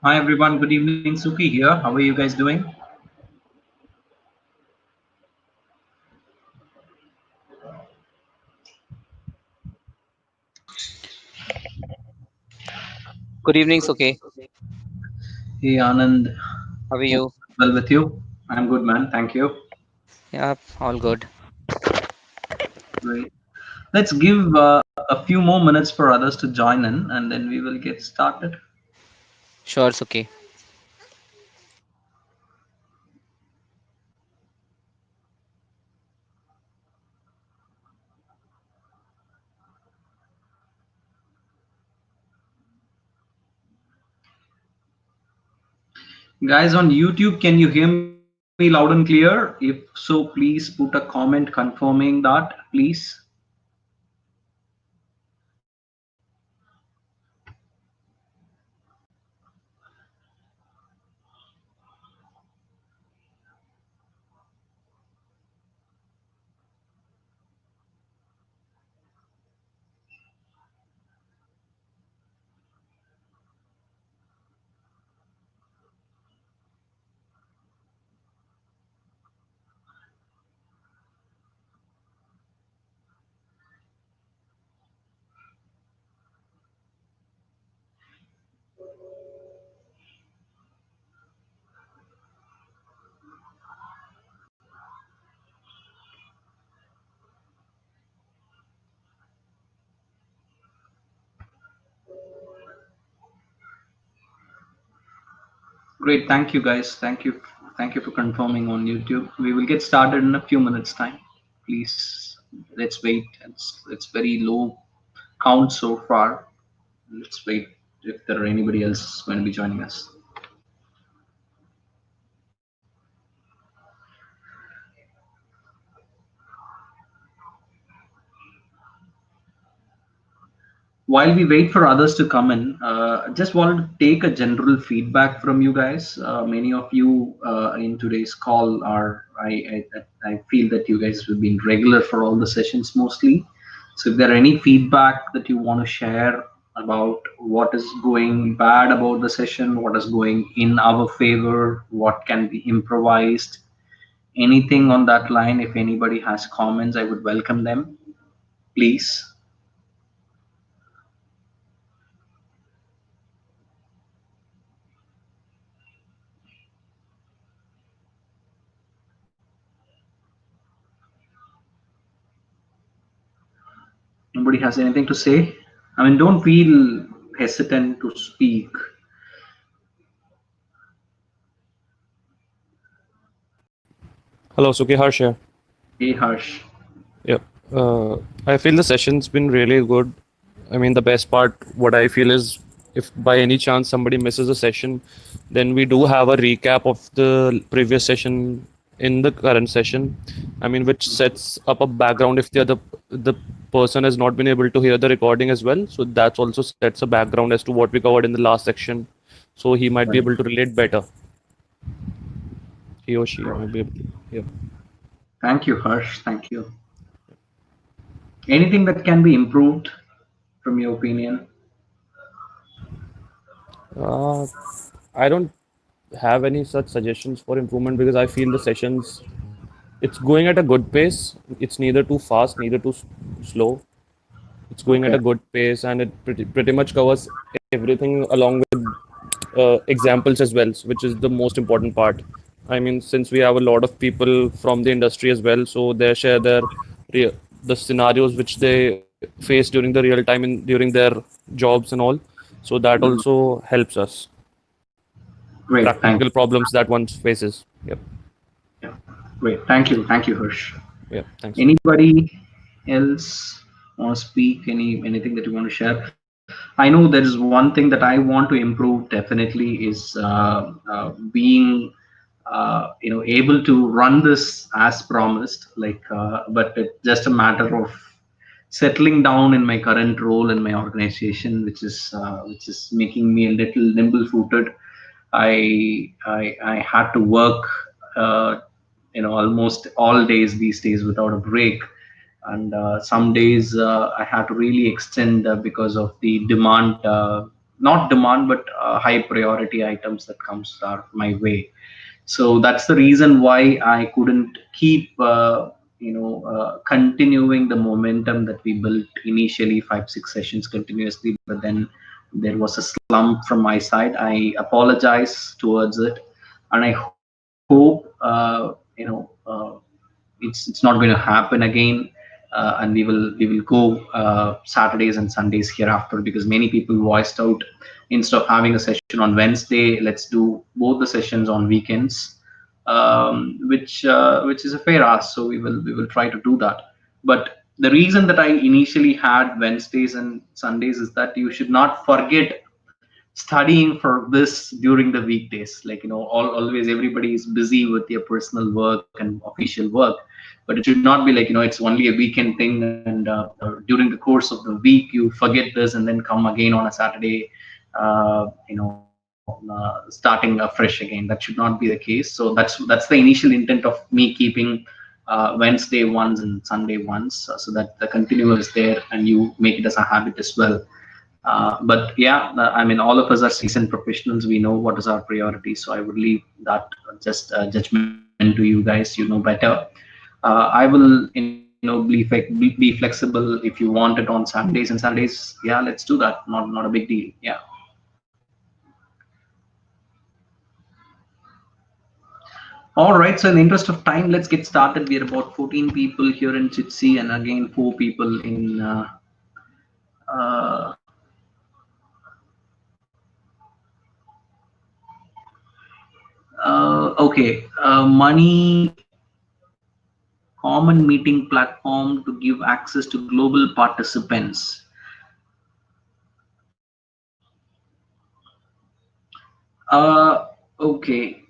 Hi everyone, good evening. Suki here. How are you guys doing? Good evening, Suke. Hey Anand, How are hope you? well with you. I'm good, man. Thank you. Yeah, all good. Great. Let's give a few more minutes for others to join in, and then we will get started. Sure, Suke. Guys on YouTube, can you hear me loud and clear? If so, please put a comment confirming that, please. Great. Thank you, guys. Thank you for confirming on YouTube. We will get started in a few minutes' time. Please, let's wait. It's very low count so far. Let's wait if there are anybody else going to be joining us. While we wait for others to come in, just wanted to take a general feedback from you guys. Many of you in today's call are, I feel that you guys have been regular for all the sessions mostly. So if there are any feedback that you want to share about what is going bad about the session, what is going in our favor, what can be improvised, anything on that line, if anybody has comments, I would welcome them, please. Nobody has anything to say? I mean, don't feel hesitant to speak. Hello, Suki Harsh here. Hey, Harsh. Yeah. I feel the session's been really good. I mean, the best part, what I feel is if by any chance somebody misses a session, then we do have a recap of the previous session in the current session. I mean, which sets up a background if the person has not been able to hear the recording as well. So that also sets a background as to what we covered in the last section. So he might be Right. able to relate better. He or she Right. might be able to. Yeah. Thank you, Harsh. Thank you. Anything that can be improved from your opinion? Uh, I don't have any such suggestions for improvement because I feel the sessions it's going at a good pace. It's neither too fast, neither too slow. It's going at Okay. a good pace, and it pretty much covers everything along with examples as well, which is the most important part. I mean, since we have a lot of people from the industry as well, so they share their the scenarios which they face during the real time in during their jobs and all. So that Mhm. also helps us. Great. Practical Thank you. problems that one faces. Yep. Yeah. Great. Thank you. Thank you, Harsh. Yep. Thanks. Anybody else want to speak? Anything that you want to share? I know there is one thing that I want to improve. Definitely is being able to run this as promised. But it's just a matter of settling down in my current role in my organization, which is making me a little nimble-footed. I had to work, uh, almost all days these days without a break, and some days I had to really extend because of the demand. not demand, but high priority items that comes my way. So that's the reason why I couldn't keep continuing the momentum that we built initially, 5 6 sessions continuously, but then there was a slump from my side. I apologize towards it, and I hope it's not going to happen again. And we will go Saturdays and Sundays hereafter, because many people voiced out, instead of having a session on Wednesday, let's do both the sessions on weekends, which is a fair ask. So we will try to do that. But the reason that I initially had Wednesdays and Sundays is that you should not forget studying for this during the weekdays. Like, always everybody is busy with their personal work and official work, but it should not be like, it's only a weekend thing, and during the course of the week you forget this and then come again on a Saturday, starting afresh again. That should not be the case. So that's the initial intent of me keeping Wednesday ones and Sunday ones, so that the continuum is there and you make it as a habit as well. But yeah, I mean, all of us are seasoned professionals. We know what is our priority. So I would leave that just judgment to you guys. You know better. I will, be flexible. If you want it on Saturdays and Sundays, yeah, let's do that. Not a big deal. Yeah. All right. So in the interest of time, let's get started. We are about 14 people here in Jitsi, and again 4 people in. Uh, okay, money common meeting platform to give access to global participants. Okay,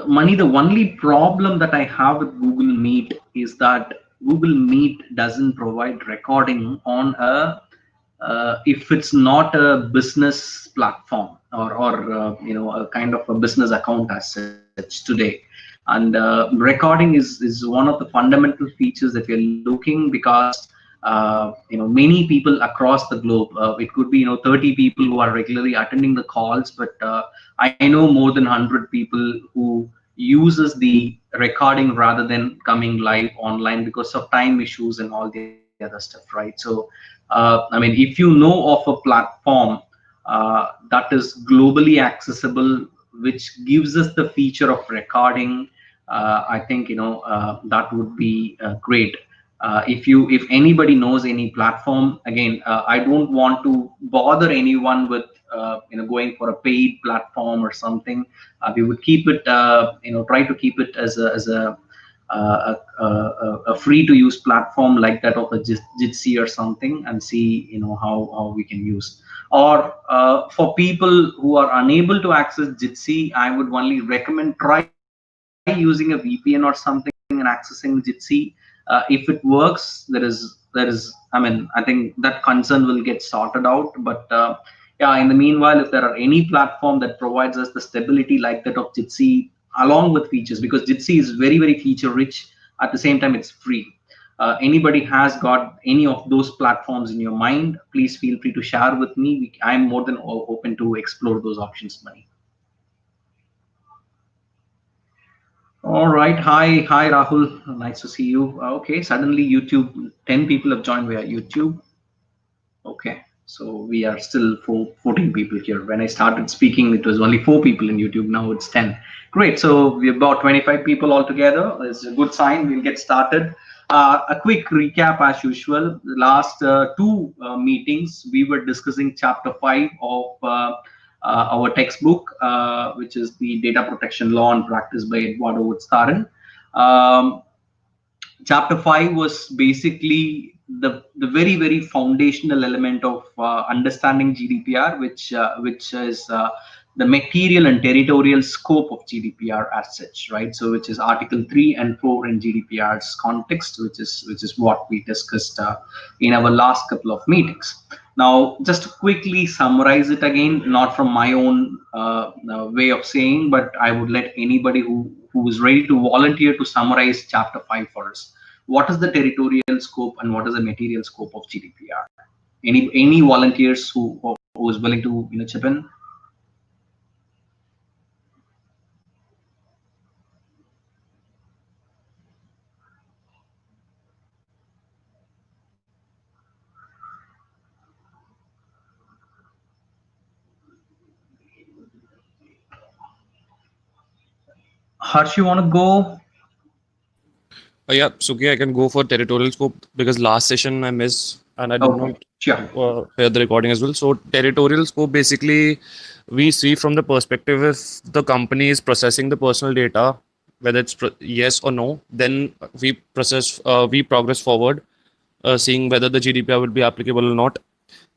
Money, the only problem that I have with Google Meet is that Google Meet doesn't provide recording on if it's not a business platform, or a kind of a business account as such today. And recording is one of the fundamental features that we're looking, because many people across the globe, it could be 30 people who are regularly attending the calls, but I know more than 100 people who uses the recording rather than coming live online because of time issues and all the other stuff, right? So I mean, if you know of a platform that is globally accessible, which gives us the feature of recording, I think that would be great. If anybody knows any platform, again, I don't want to bother anyone with going for a paid platform or something. We would keep it, try to keep it as a free to use platform like that of a Jitsi or something, and see how we can use. Or for people who are unable to access Jitsi, I would only recommend try using a VPN or something and accessing Jitsi. If it works, I mean, I think that concern will get sorted out. But yeah, in the meanwhile, if there are any platform that provides us the stability like that of Jitsi, along with features, because Jitsi is very, very feature rich, at the same time it's free. Anybody has got any of those platforms in your mind, please feel free to share with me. I'm more than open to explore those options, Money. All right. Hi, Rahul. Nice to see you. Okay, suddenly YouTube, 10 people have joined via YouTube. Okay, so we are still 14 people here. When I started speaking, it was only 4 people in YouTube. Now it's 10. Great. So we're about 25 people altogether. It's a good sign. We'll get started. A quick recap as usual. The last 2 meetings, we were discussing chapter 5 of our textbook, which is the Data Protection Law and Practice by Eduardo Woods-Taran. Chapter 5 was basically the very, very foundational element of understanding GDPR, which is the material and territorial scope of GDPR as such, right? So which is Article 3 and 4 in GDPR's context, which is what we discussed in our last couple of meetings. Now, just to quickly summarize it again, not from my own way of saying, but I would let anybody who is ready to volunteer to summarize chapter 5 for us. What is the territorial scope and what is the material scope of GDPR? Any volunteers who who's willing to chip in? Harsh, you want to go? Yeah, Suki, I can go for territorial scope because last session I missed and I did Okay, not sure. hear the recording as well. So territorial scope basically we see from the perspective if the company is processing the personal data, whether it's yes or no, then we progress forward, seeing whether the GDPR would be applicable or not.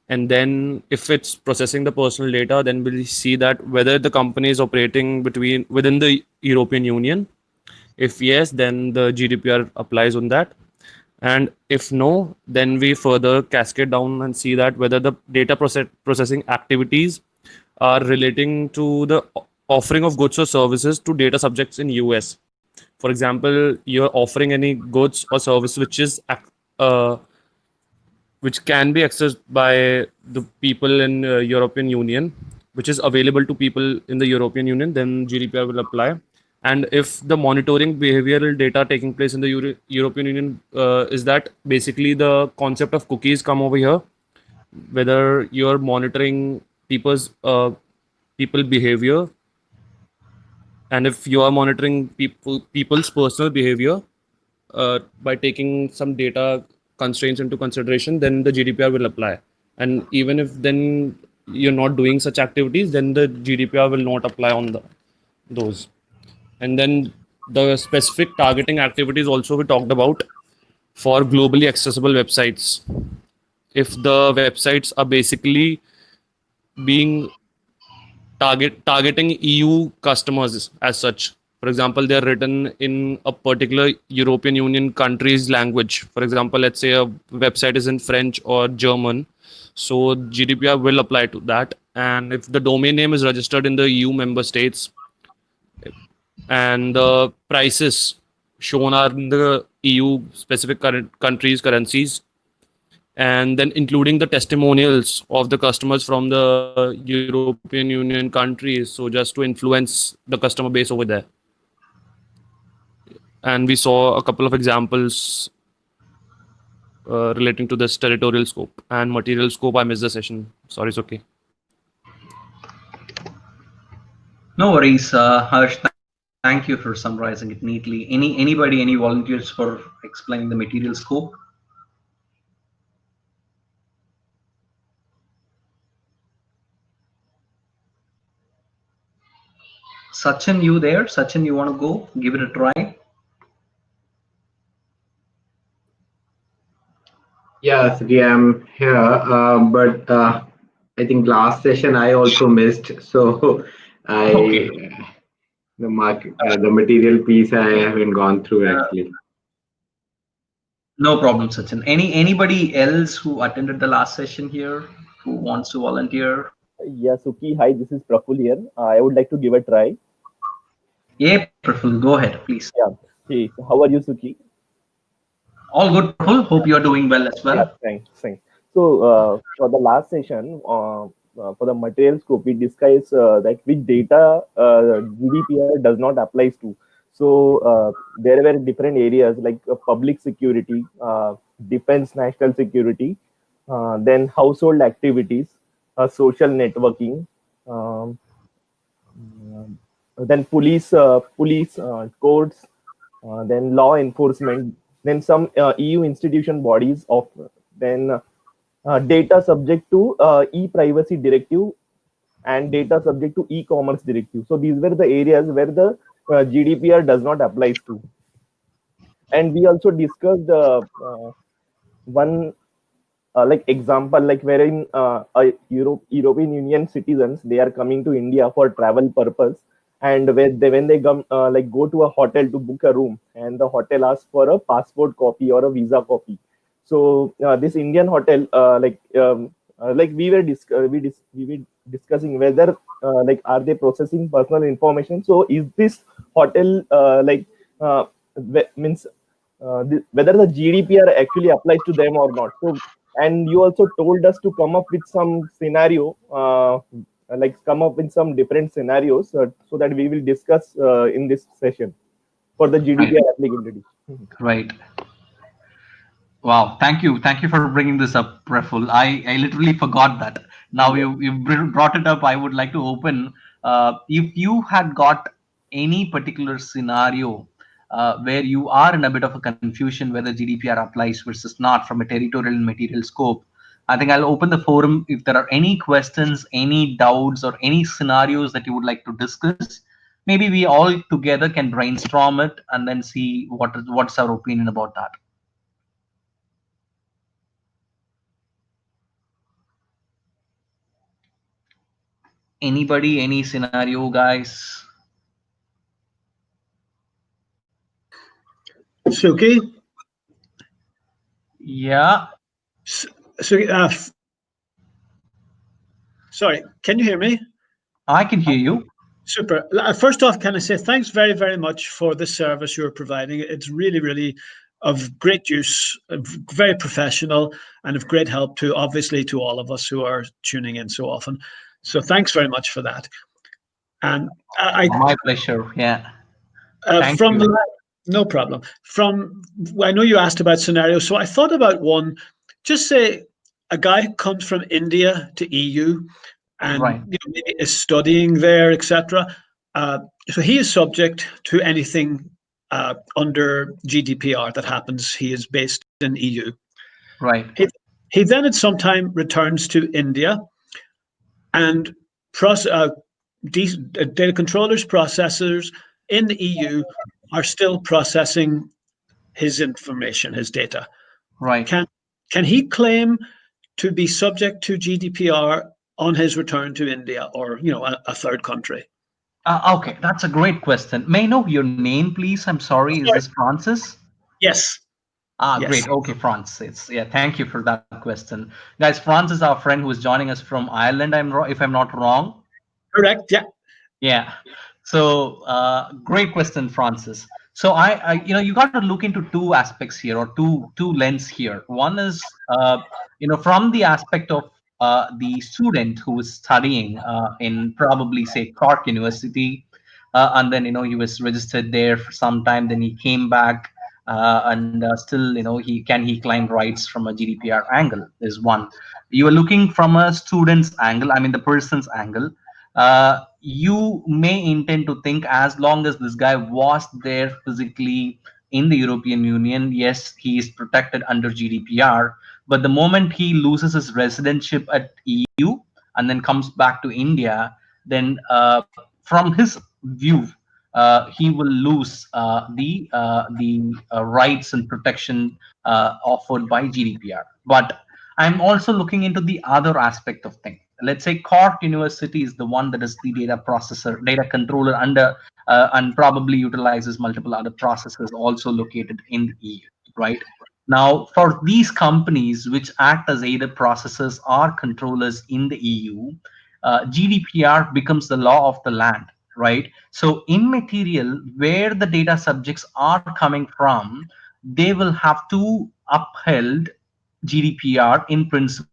And then if it's processing the personal data, then we'll see that whether the company is operating within the European Union. If yes, then the GDPR applies on that. And if no, then we further cascade down and see that whether the processing activities are relating to the offering of goods or services to data subjects in US. For example, you're offering any goods or service uh, which can be accessed by the people in European Union, which is available to people in the European Union, then GDPR will apply. And if the monitoring behavioral data taking place in the European Union is that basically the concept of cookies come over here, whether you're monitoring people behavior, and if you are monitoring people's personal behavior by taking some data constraints into consideration, then the GDPR will apply. And even if then you're not doing such activities, then the GDPR will not apply on those. And then the specific targeting activities also we talked about for globally accessible websites. If the websites are basically being targeting EU customers as such. For example, they are written in a particular European Union country's language. For example, let's say a website is in French or German. So GDPR will apply to that. And if the domain name is registered in the EU member states and the prices shown are in the EU specific countries' currencies, and then including the testimonials of the customers from the European Union countries, so just to influence the customer base over there. And we saw a couple of examples relating to this territorial scope and material scope. I missed the session. Sorry, it's okay. No worries, Harsh. Thank you for summarizing it neatly. Any volunteers for explaining the material scope? Sachin, you there? Sachin, you want to go? Give it a try. Yeah, Suki, I'm here, but I think last session I also missed. So Okay. the material piece I haven't gone through actually. No problem, Sachin. Anybody else who attended the last session here who wants to volunteer? Yeah, Suki, hi, this is Praful here. I would like to give a try. Yeah, Praful, go ahead, please. Yeah. Hey, so how are you, Suki? All good, Praful. Hope you are doing well as well. Yeah, thanks. So, for the last session, for the material scope, we discussed that which data GDPR does not apply to. So, there were different areas like public security, defense, national security, then household activities, social networking, um, then police courts, then law enforcement, then some EU institution bodies of then data subject to e-privacy directive and data subject to e-commerce directive. So these were the areas where the GDPR does not apply to. And we also discussed one like example, like wherein European Union citizens, they are coming to India for travel purpose, and when they come like go to a hotel to book a room, and the hotel asks for a passport copy or a visa copy. So this Indian hotel, like we were discussing whether like are they processing personal information. So is this hotel means whether the GDPR actually applies to them or not. So And you also told us to come up with some scenario, like come up with some different scenarios so that we will discuss in this session for the GDPR applicability. Right. Wow. Thank you. Thank you for bringing this up, Praful. I literally forgot that. Now you brought it up. I would like to open. If you had got any particular scenario where you are in a bit of a confusion whether GDPR applies versus not from a territorial and material scope, I think I'll open the forum. If there are any questions, any doubts, or any scenarios that you would like to discuss, maybe we all together can brainstorm it and then see what's our opinion about that. Anybody, any scenario, guys? Suki? Yeah. Sorry, can you hear me? I can hear you. Super. First off, can I say thanks very, very much for the service you're providing. It's really, really of great use, very professional, and of great help to, obviously, to all of us who are tuning in so often. So thanks very much for that. And my pleasure. Yeah. From you. No problem. I know you asked about scenarios, so I thought about one. Just say a guy comes from India to EU and maybe is studying there, etc. So he is subject to anything under GDPR that happens. He is based in EU. Right. He then at some time returns to India, and data controllers, processors in the EU are still processing his information, his data. Right. Can he claim to be subject to GDPR on his return to India or a third country? Okay, that's a great question. May I know your name, please? I'm sorry. Is this Francis? Yes. Yes. Great. Okay, Francis. Yeah, thank you for that question, guys. Francis is our friend who is joining us from Ireland. If I'm not wrong. Correct. Yeah. Yeah. So great question, Francis. So you got to look into two aspects here, or two lens here. One is from the aspect of the student who is studying in probably say Cork University, and then he was registered there for some time. Then he came back, and still he claim rights from a GDPR angle is one. You are looking from a student's angle. I mean the person's angle. You may intend to think as long as this guy was there physically in the European Union, yes, he is protected under GDPR. But the moment he loses his residency at EU and then comes back to India, then from his view, he will lose the rights and protection offered by GDPR. But I'm also looking into the other aspect of things. Let's say Cork University is the one that is the data processor, data controller under, and probably utilizes multiple other processors also located in the EU, right? Now, for these companies which act as either processors or controllers in the EU, GDPR becomes the law of the land, right? So in material, where the data subjects are coming from, they will have to upheld GDPR in principle.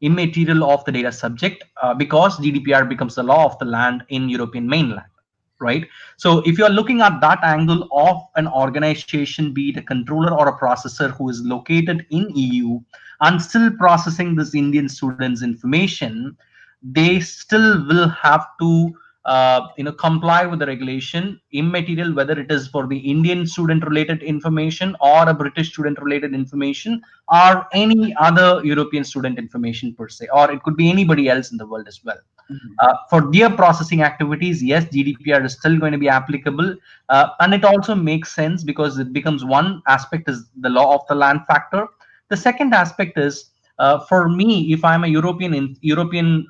Immaterial of the data subject, because GDPR becomes the law of the land in European mainland, right? So if you are looking at that angle of an organization, be it a controller or a processor who is located in EU and still processing this Indian students' information, they still will have to comply with the regulation immaterial, whether it is for the Indian student related information or a British student related information or any other European student information per se, or it could be anybody else in the world as well. For their processing activities, yes, GDPR is still going to be applicable, and it also makes sense because it becomes one aspect is the law of the land factor. The second aspect is for me, if I'm a European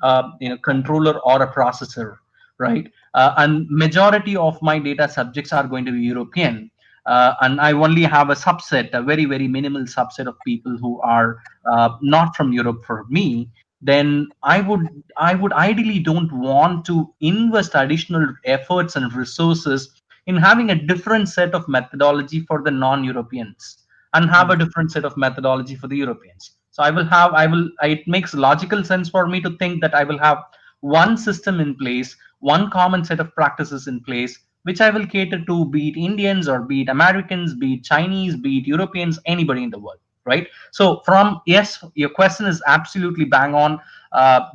controller or a processor, right? And majority of my data subjects are going to be European. And I only have a subset, a very, very minimal subset of people who are not from Europe for me, then I would ideally don't want to invest additional efforts and resources in having a different set of methodology for the non-Europeans and have a different set of methodology for the Europeans. So it makes logical sense for me to think that I will have one system in place, one common set of practices in place, which I will cater to, be it Indians or be it Americans, be it Chinese, be it Europeans, anybody in the world, right? So yes, your question is absolutely bang on.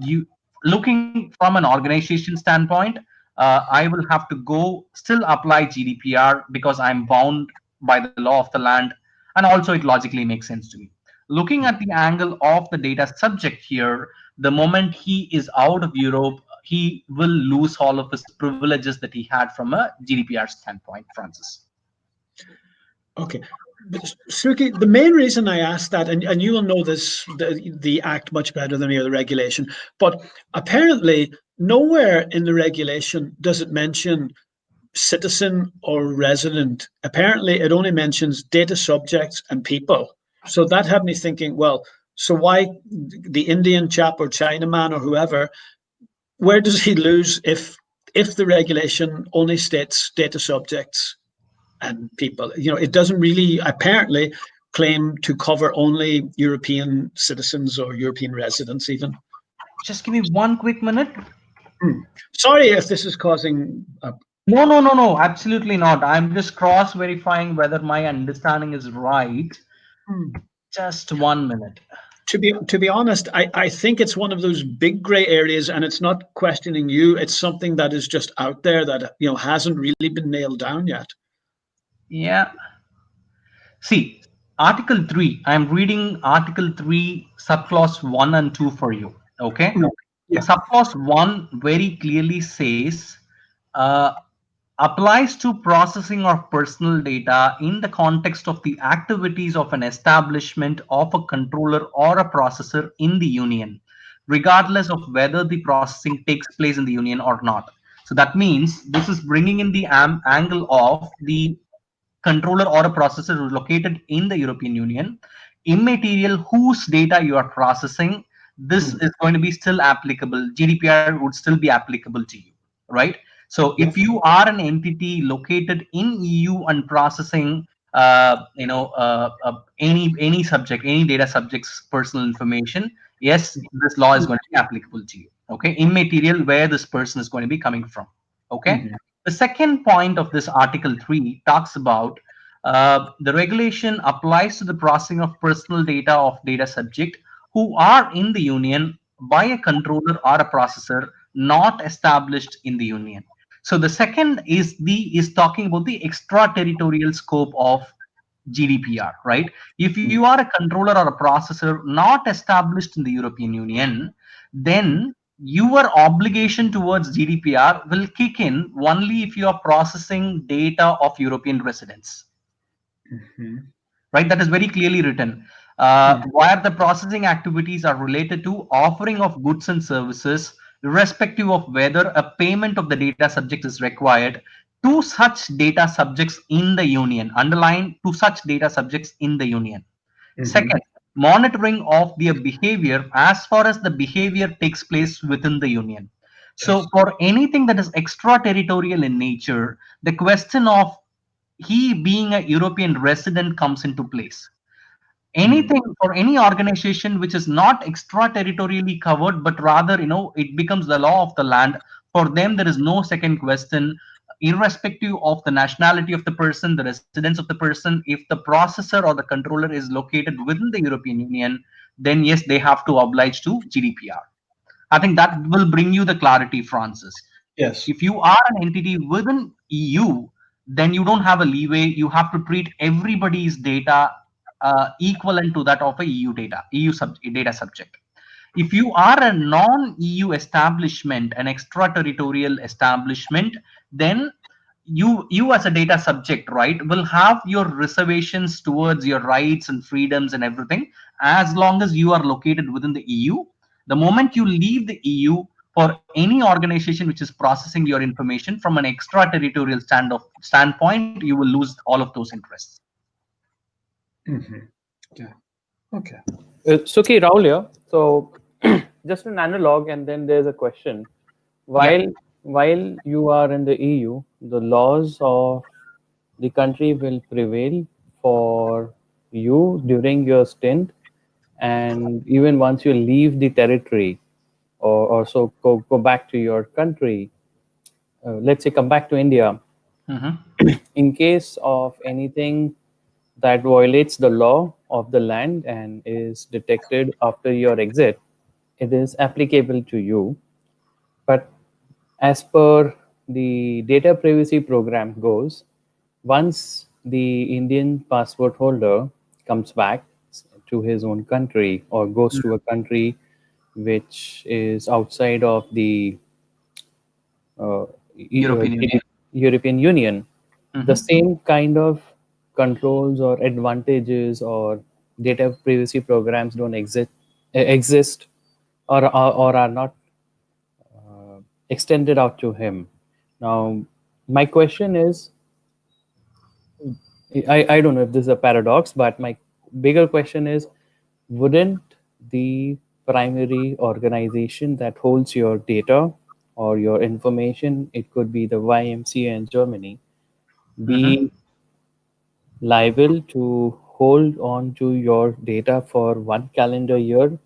You looking from an organization standpoint, I will have to go still apply GDPR because I'm bound by the law of the land, and also it logically makes sense to me. Looking at the angle of the data subject here, the moment he is out of Europe, he will lose all of his privileges that he had from a GDPR standpoint, Francis. Okay. But Suki, the main reason I asked that, and you will know this, the act much better than me, or the regulation, but apparently nowhere in the regulation does it mention citizen or resident. Apparently it only mentions data subjects and people. So that had me thinking, well, so why the Indian chap or Chinaman or whoever, where does he lose if the regulation only states data subjects and people? You know, it doesn't really apparently claim to cover only European citizens or European residents even. Just give me one quick minute. Sorry if this is causing No, absolutely not. I'm just cross-verifying whether my understanding is right. Just 1 minute. To be honest, I think it's one of those big gray areas, and it's not questioning you. It's something that is just out there that, you know, hasn't really been nailed down yet. Yeah. See, Article 3, I'm reading Article 3, subclause 1 and 2 for you. Okay? Yeah. Subclause 1 very clearly says, applies to processing of personal data in the context of the activities of an establishment, of a controller or a processor in the union, regardless of whether the processing takes place in the union or not. So that means this is bringing in the angle of the controller or a processor who is located in the European Union, immaterial whose data you are processing. This is going to be still applicable. GDPR would still be applicable to you, right? So if you are an entity located in EU and processing, any subject, any data subject's personal information, yes, this law is going to be applicable to you. Okay, immaterial where this person is going to be coming from. Okay. The second point of this Article 3 talks about the regulation applies to the processing of personal data of data subject who are in the union by a controller or a processor not established in the union. So the second is talking about the extraterritorial scope of GDPR, right? If you are a controller or a processor not established in the European Union, then your obligation towards GDPR will kick in only if you are processing data of European residents. Right? That is very clearly written. Where the processing activities are related to offering of goods and services, irrespective of whether a payment of the data subject is required to such data subjects in the union. Underline, to such data subjects in the union. Second, monitoring of their behavior as far as the behavior takes place within the union. So for anything that is extraterritorial in nature, the question of he being a European resident comes into place. Anything for any organization which is not extraterritorially covered, but rather, it becomes the law of the land. For them, there is no second question, irrespective of the nationality of the person, the residence of the person. If the processor or the controller is located within the European Union, then yes, they have to oblige to GDPR. I think that will bring you the clarity, Francis. Yes. If you are an entity within EU, then you don't have a leeway. You have to treat everybody's data equivalent to that of a EU data subject. If you are a non-EU establishment, an extraterritorial establishment, then you as a data subject, right, will have your reservations towards your rights and freedoms and everything as long as you are located within the EU. The moment you leave the EU, for any organization which is processing your information from an extraterritorial standpoint, you will lose all of those interests. Yeah. Okay. Suki, Rahul here. So just an analog, and then there's a question. While you are in the EU, the laws of the country will prevail for you during your stint, And even once you leave the territory, or so go back to your country, let's say come back to India, in case of anything that violates the law of the land and is detected after your exit, it is applicable to you. But as per the data privacy program goes, once the Indian passport holder comes back to his own country or goes to a country which is outside of the uh, European Union. European Union, the same kind of controls or advantages or data privacy programs don't exist or are not extended out to him. Now, my question is, I don't know if this is a paradox, but my bigger question is, wouldn't the primary organization that holds your data or your information, it could be the YMCA in Germany, be liable to hold on to your data for 1 calendar year,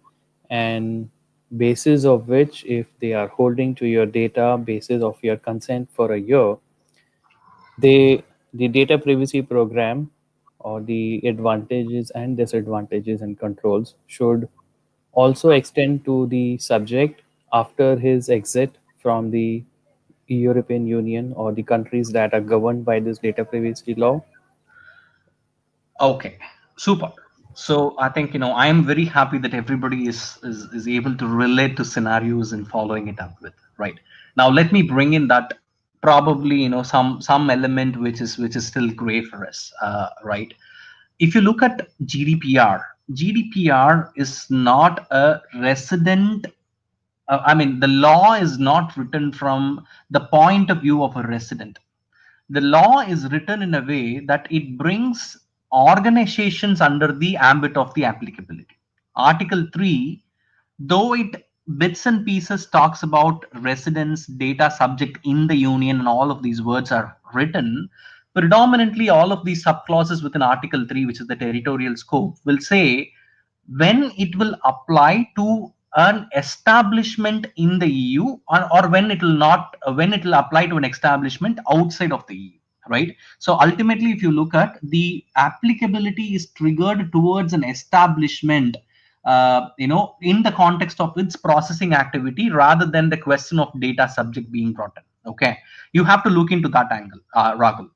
and basis of which, if they are holding to your data basis of your consent for a year, the data privacy program or the advantages and disadvantages and controls should also extend to the subject after his exit from the European Union or the countries that are governed by this data privacy law? Okay, super. So I think I am very happy that everybody is able to relate to scenarios and following it up with right. Now let me bring in that probably some element which is still gray for us, right? If you look at GDPR is not a resident. I mean, the law is not written from the point of view of a resident. The law is written in a way that it brings organizations under the ambit of the applicability. Article 3, though it bits and pieces talks about residence, data subject in the union, and all of these words are written, predominantly all of these subclauses within Article 3, which is the territorial scope, will say when it will apply to an establishment in the EU, or when it will not, when it will apply to an establishment outside of the EU, right? So ultimately, if you look at the applicability is triggered towards an establishment, in the context of its processing activity rather than the question of data subject being brought in. Okay, you have to look into that angle, Rahul.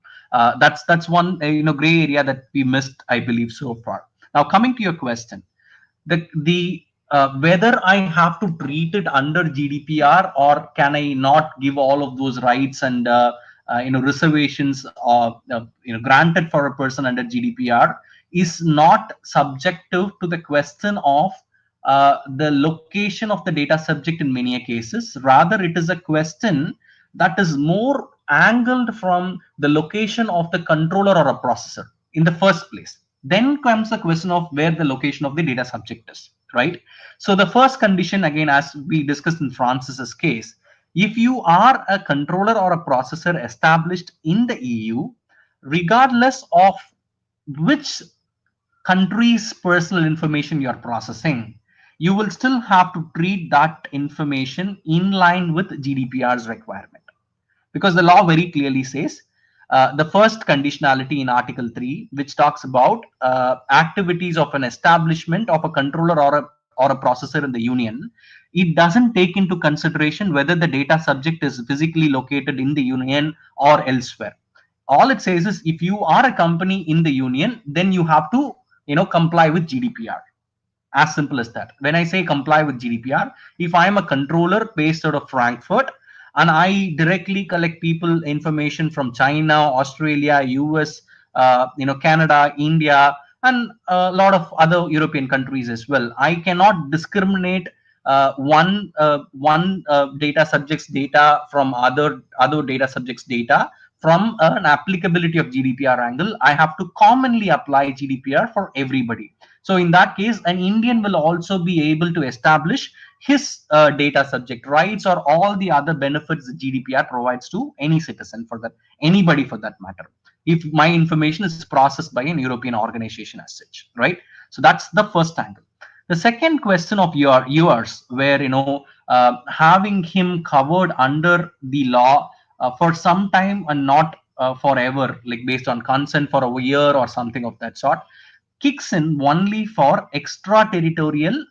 That's one gray area that we missed, I believe, so far. Now coming to your question, the whether I have to treat it under GDPR or can I not give all of those rights and reservations granted for a person under GDPR is not subjective to the question of the location of the data subject in many cases. Rather, it is a question that is more angled from the location of the controller or a processor in the first place. Then comes the question of where the location of the data subject is, right? So the first condition, again, as we discussed in Francis's case, if you are a controller or a processor established in the EU, regardless of which country's personal information you are processing, you will still have to treat that information in line with GDPR's requirement. Because the law very clearly says the first conditionality in Article 3, which talks about activities of an establishment of a controller or a processor in the union, it doesn't take into consideration whether the data subject is physically located in the union or elsewhere. All it says is if you are a company in the union, then you have to comply with GDPR. As simple as that. When I say comply with GDPR, if I am a controller based out of Frankfurt and I directly collect people information from China, Australia, US, Canada, India, and a lot of other European countries as well, I cannot discriminate one data subject's data from other data subjects' data from an applicability of GDPR angle. I have to commonly apply GDPR for everybody. So in that case, an Indian will also be able to establish his data subject rights or all the other benefits that GDPR provides to any citizen, for that, anybody for that matter, if my information is processed by an European organization as such, right? So that's the first angle. The second question of yours, where having him covered under the law for some time and not forever, like based on consent for a year or something of that sort, kicks in only for extraterritorial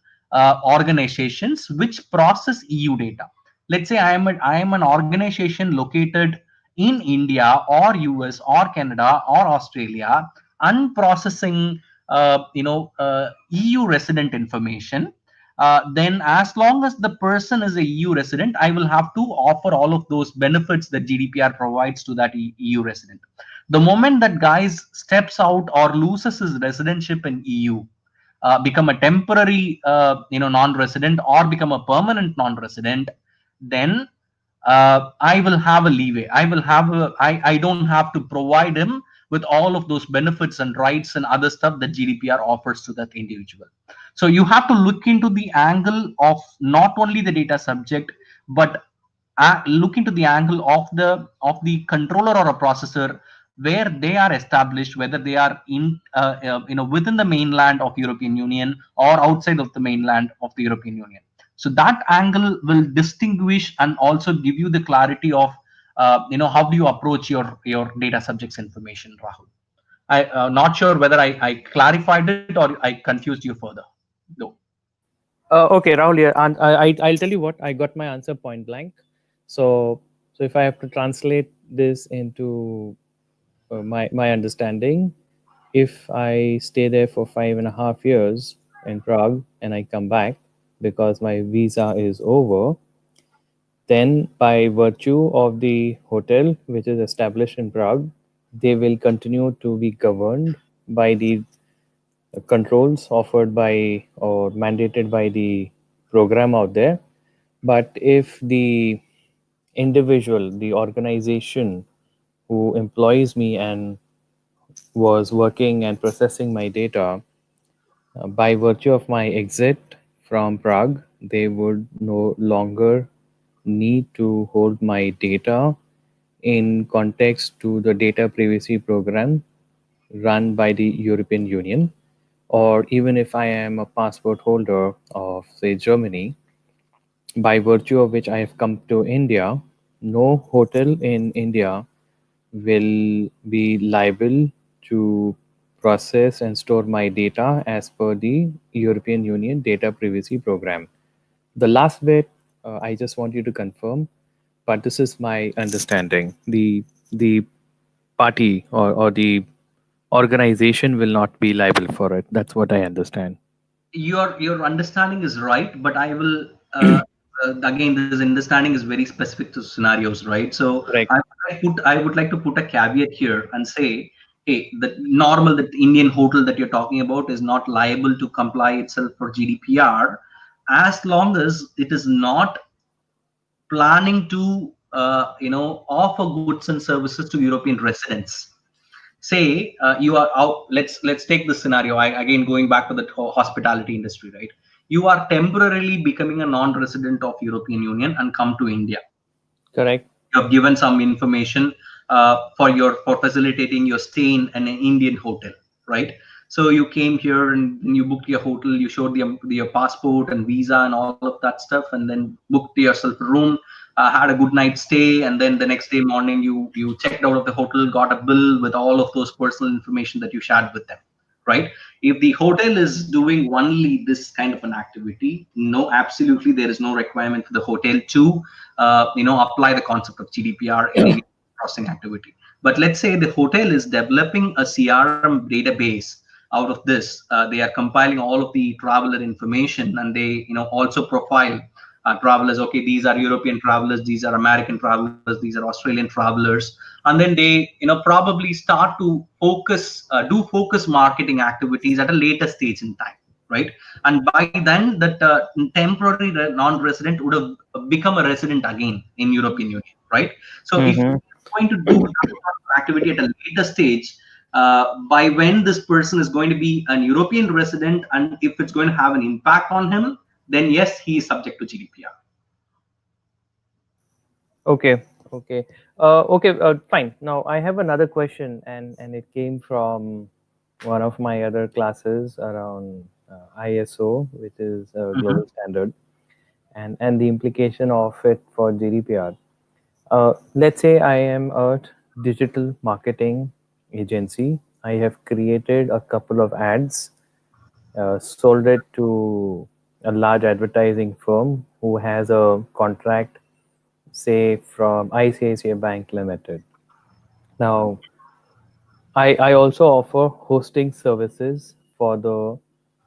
organizations which process EU data. Let's say I am an organization located in India or US or Canada or Australia and processing EU resident information. Then as long as the person is a EU resident, I will have to offer all of those benefits that GDPR provides to that EU resident. The moment that guys steps out or loses his residentship in EU, become a temporary non-resident or become a permanent non-resident, then I will have a leeway. I don't have to provide him with all of those benefits and rights and other stuff that GDPR offers to that individual. So you have to look into the angle of not only the data subject, but look into the angle of the controller or a processor, where they are established, whether they are in within the mainland of European Union or outside of the mainland of the European Union. So that angle will distinguish and also give you the clarity of how do you approach your data subjects information, Rahul. I not sure whether I clarified it or I confused you further, though. Okay, Rahul here, and I'll tell you what, I got my answer point blank. So if I have to translate this into my understanding, if I stay there for 5.5 years in Prague and I come back because my visa is over, then by virtue of the hotel which is established in Prague, they will continue to be governed by the controls offered by or mandated by the program out there. But if the individual, the organization who employs me and was working and processing my data, by virtue of my exit from Prague, they would no longer need to hold my data in context to the data privacy program run by the European Union. Or even if I am a passport holder of, say, Germany, by virtue of which I have come to India, no hotel in India will be liable to process and store my data as per the European Union data privacy program. The last bit, I just want you to confirm, but this is my understanding. The party or the organization will not be liable for it. That's what I understand. Your understanding is right, but I will again, this understanding is very specific to scenarios, right? So Correct. I would like to put a caveat here and say, hey, the Indian hotel that you're talking about is not liable to comply itself for GDPR, as long as it is not planning to offer goods and services to European residents. Say you are out. Let's take this scenario. Again, going back to the hospitality industry, right? You are temporarily becoming a non-resident of European Union and come to India. Correct. You have given some information for facilitating your stay in an Indian hotel, right? So you came here and you booked your hotel. You showed your passport and visa and all of that stuff, and then booked yourself a room. Had a good night's stay, and then the next day morning you checked out of the hotel, got a bill with all of those personal information that you shared with them, right? If the hotel is doing only this kind of an activity, no, absolutely there is no requirement for the hotel to apply the concept of GDPR in any processing activity. But let's say the hotel is developing a CRM database out of this. They are compiling all of the traveler information, and they also profile travelers. Okay, these are European travelers, these are American travelers, these are Australian travelers, and then they probably start to do focus marketing activities at a later stage in time, right? And by then that temporary non-resident would have become a resident again in European Union, right? So if you're going to do activity at a later stage, by when this person is going to be an European resident, and if it's going to have an impact on him, then yes, he is subject to GDPR. Okay. Fine. Now I have another question, and it came from one of my other classes around ISO, which is a global standard, and the implication of it for GDPR. Let's say I am a digital marketing agency. I have created a couple of ads, sold it to a large advertising firm who has a contract, say from ICICI Bank Limited. Now, I also offer hosting services for the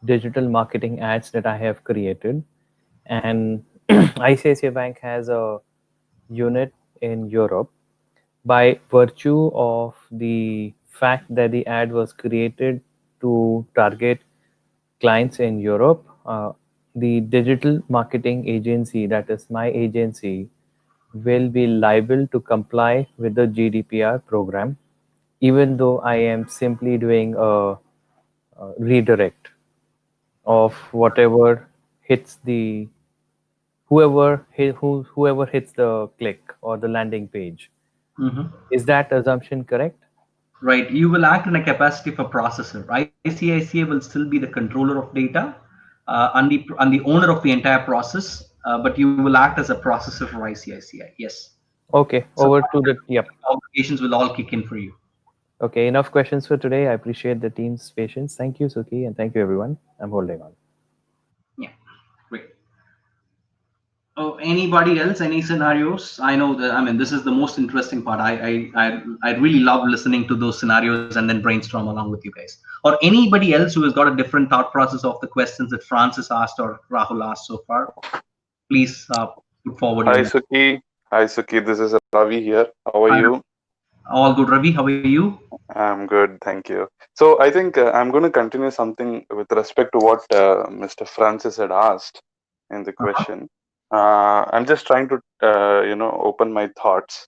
digital marketing ads that I have created. And ICICI Bank has a unit in Europe. By virtue of the fact that the ad was created to target clients in Europe, the digital marketing agency, that is my agency, will be liable to comply with the GDPR program, even though I am simply doing a redirect of whatever hits the whoever hits the click or the landing page. Is that assumption correct? Right. You will act in a capacity of a processor. ICICI will still be the controller of data and the owner of the entire process, but you will act as a processor for ICICI. Yes. Okay. So Over to the obligations will all kick in for you. Okay. Enough questions for today. I appreciate the team's patience. Thank you, Suki, and thank you, everyone. I'm holding on. Yeah. Great. Oh, anybody else? Any scenarios? I know that. I mean, this is the most interesting part. I really love listening to those scenarios and then brainstorm along with you guys. Or anybody else who has got a different thought process of the questions that Francis asked or Rahul asked so far. Please put forward. Hi Suki. Hi Suki. This is Ravi here. How are you? All good, Ravi. How are you? I'm good, thank you. So I think I'm going to continue something with respect to what Mr. Francis had asked in the question. I'm just trying to, open my thoughts.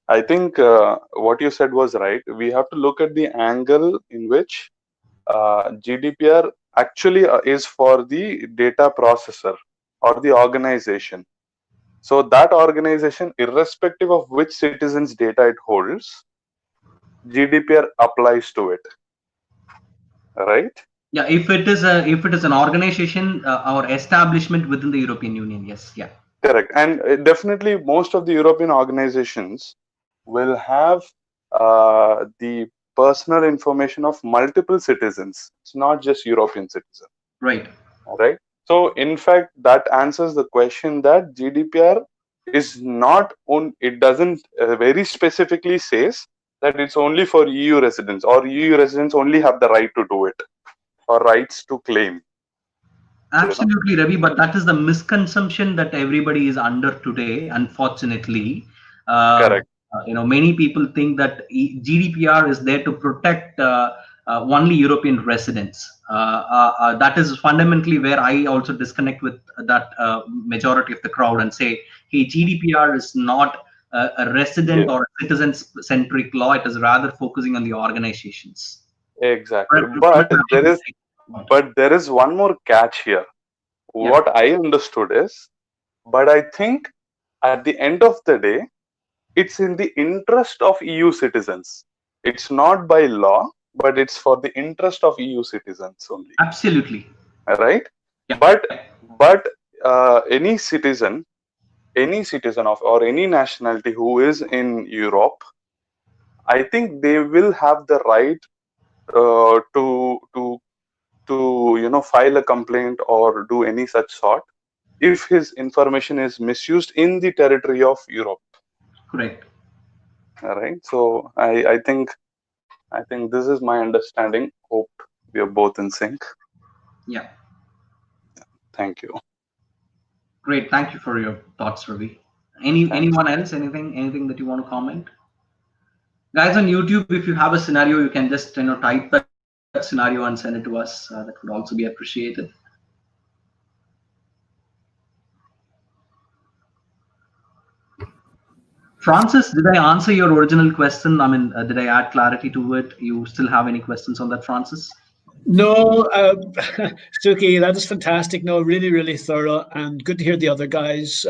I think what you said was right. We have to look at the angle in which GDPR actually is for the data processor or the organization. So that organization, irrespective of which citizen's data it holds, GDPR applies to it, right? Yeah, if it is an organization or establishment within the European Union, yes, yeah. Correct, and definitely most of the European organizations will have the personal information of multiple citizens. It's not just European citizens. Right. Right. So in fact, that answers the question that GDPR is not on. It doesn't very specifically says that it's only for EU residents, or EU residents only have the right to do it or rights to claim. Absolutely, Ravi, but that is the misconception that everybody is under today, unfortunately. Correct. Many people think that GDPR is there to protect only European residents. That is fundamentally where I also disconnect with that majority of the crowd and say, hey, GDPR is not a resident or a citizen-centric law. It is rather focusing on the organizations. Exactly. But there is one more catch here. Yeah. What I understood is, but I think at the end of the day, it's in the interest of EU citizens. It's not by law, but it's for the interest of EU citizens only. Absolutely. Right? Yeah. But any citizen of or any nationality who is in Europe, I think they will have the right to file a complaint or do any such sort if his information is misused in the territory of Europe. Correct. All right. So I think this is my understanding. Hope we are both in sync. Yeah. Thank you. Great. Thank you for your thoughts, Ravi. Anyone else? Anything that you want to comment? Guys on YouTube, if you have a scenario, you can just type that scenario and send it to us. That would also be appreciated. Francis, did I answer your original question? I mean, did I add clarity to it? You still have any questions on that, Francis? No, Suki, that is fantastic. No, really, really thorough, and good to hear the other guys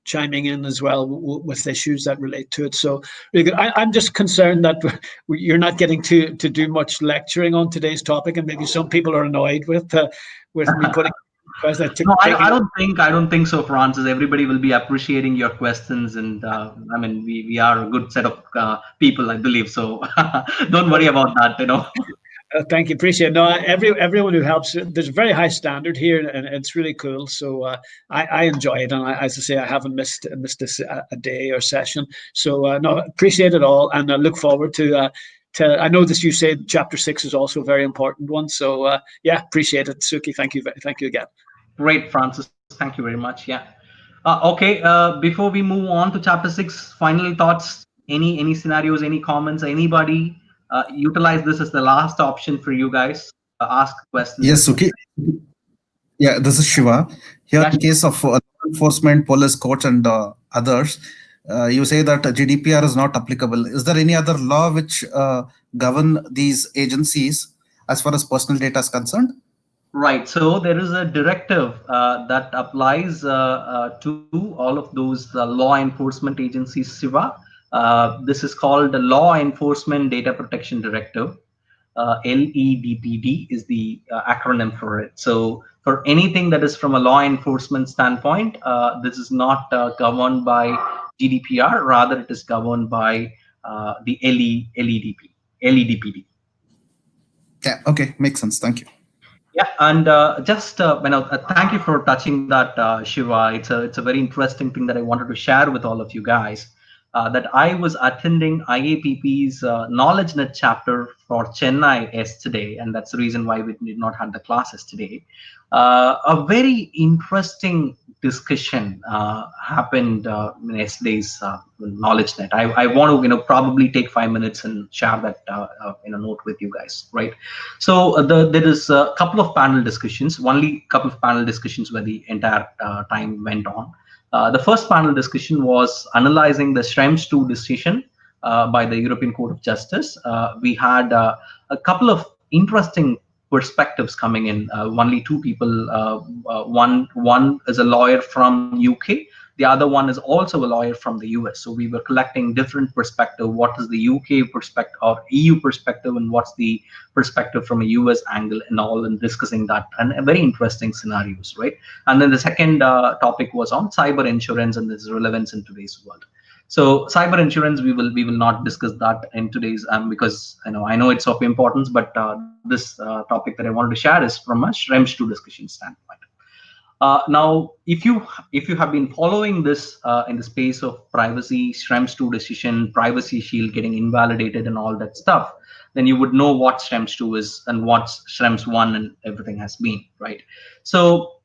chiming in as well with issues that relate to it. So, really good. I'm just concerned that you're not getting to do much lecturing on today's topic, and maybe some people are annoyed with me putting. No, I don't think so, Francis. Everybody will be appreciating your questions, and I mean, we are a good set of people, I believe. So don't worry about that. Thank you, appreciate it. No, everyone who helps. There's a very high standard here, and it's really cool. So I enjoy it, and as I say, I haven't missed this a day or session. So no, appreciate it all, and I look forward to. I know that you said chapter 6 is also a very important one. So yeah, appreciate it, Suki. Thank you again. Great, Francis. Thank you very much. Yeah. Okay. Before we move on to chapter 6, final thoughts. Any scenarios? Any comments? Anybody? Utilize this as the last option for you guys. Ask questions. Yes, okay. Yeah, this is Shiva. Here, in case of law enforcement, police, courts, and others, you say that GDPR is not applicable. Is there any other law which govern these agencies as far as personal data is concerned? Right. So there is a directive that applies to all of those law enforcement agencies, Shiva. This is called the Law Enforcement Data Protection Directive. LEDPD is the acronym for it. So for anything that is from a law enforcement standpoint, this is not governed by GDPR. Rather, it is governed by the LEDPD. Yeah. Okay. Makes sense. Thank you. Yeah, and thank you for touching that, Shiva. It's a very interesting thing that I wanted to share with all of you guys. That I was attending IAPP's KnowledgeNet chapter for Chennai yesterday, and that's the reason why we did not have the classes today. A very interesting discussion happened in yesterday's KnowledgeNet. I want to probably take 5 minutes and share that note with you guys, right? So there is a couple of panel discussions, only a couple of panel discussions where the entire time went on. The first panel discussion was analyzing the Schrems II decision by the European Court of Justice. We had a couple of interesting perspectives coming in. Only two people. One is a lawyer from UK. The other one is also a lawyer from the US. So we were collecting different perspective. What is the UK perspective or EU perspective, and what's the perspective from a US angle, and all, and discussing that, and very interesting scenarios, right? And then the second topic was on cyber insurance and its relevance in today's world. So cyber insurance, we will not discuss that in today's because I know it's of importance, but this topic that I wanted to share is from a Schrems II discussion standpoint. Now, if you have been following this in the space of privacy, Schrems II decision, Privacy Shield getting invalidated, and all that stuff, then you would know what Schrems II is and what Schrems I and everything has been, right? So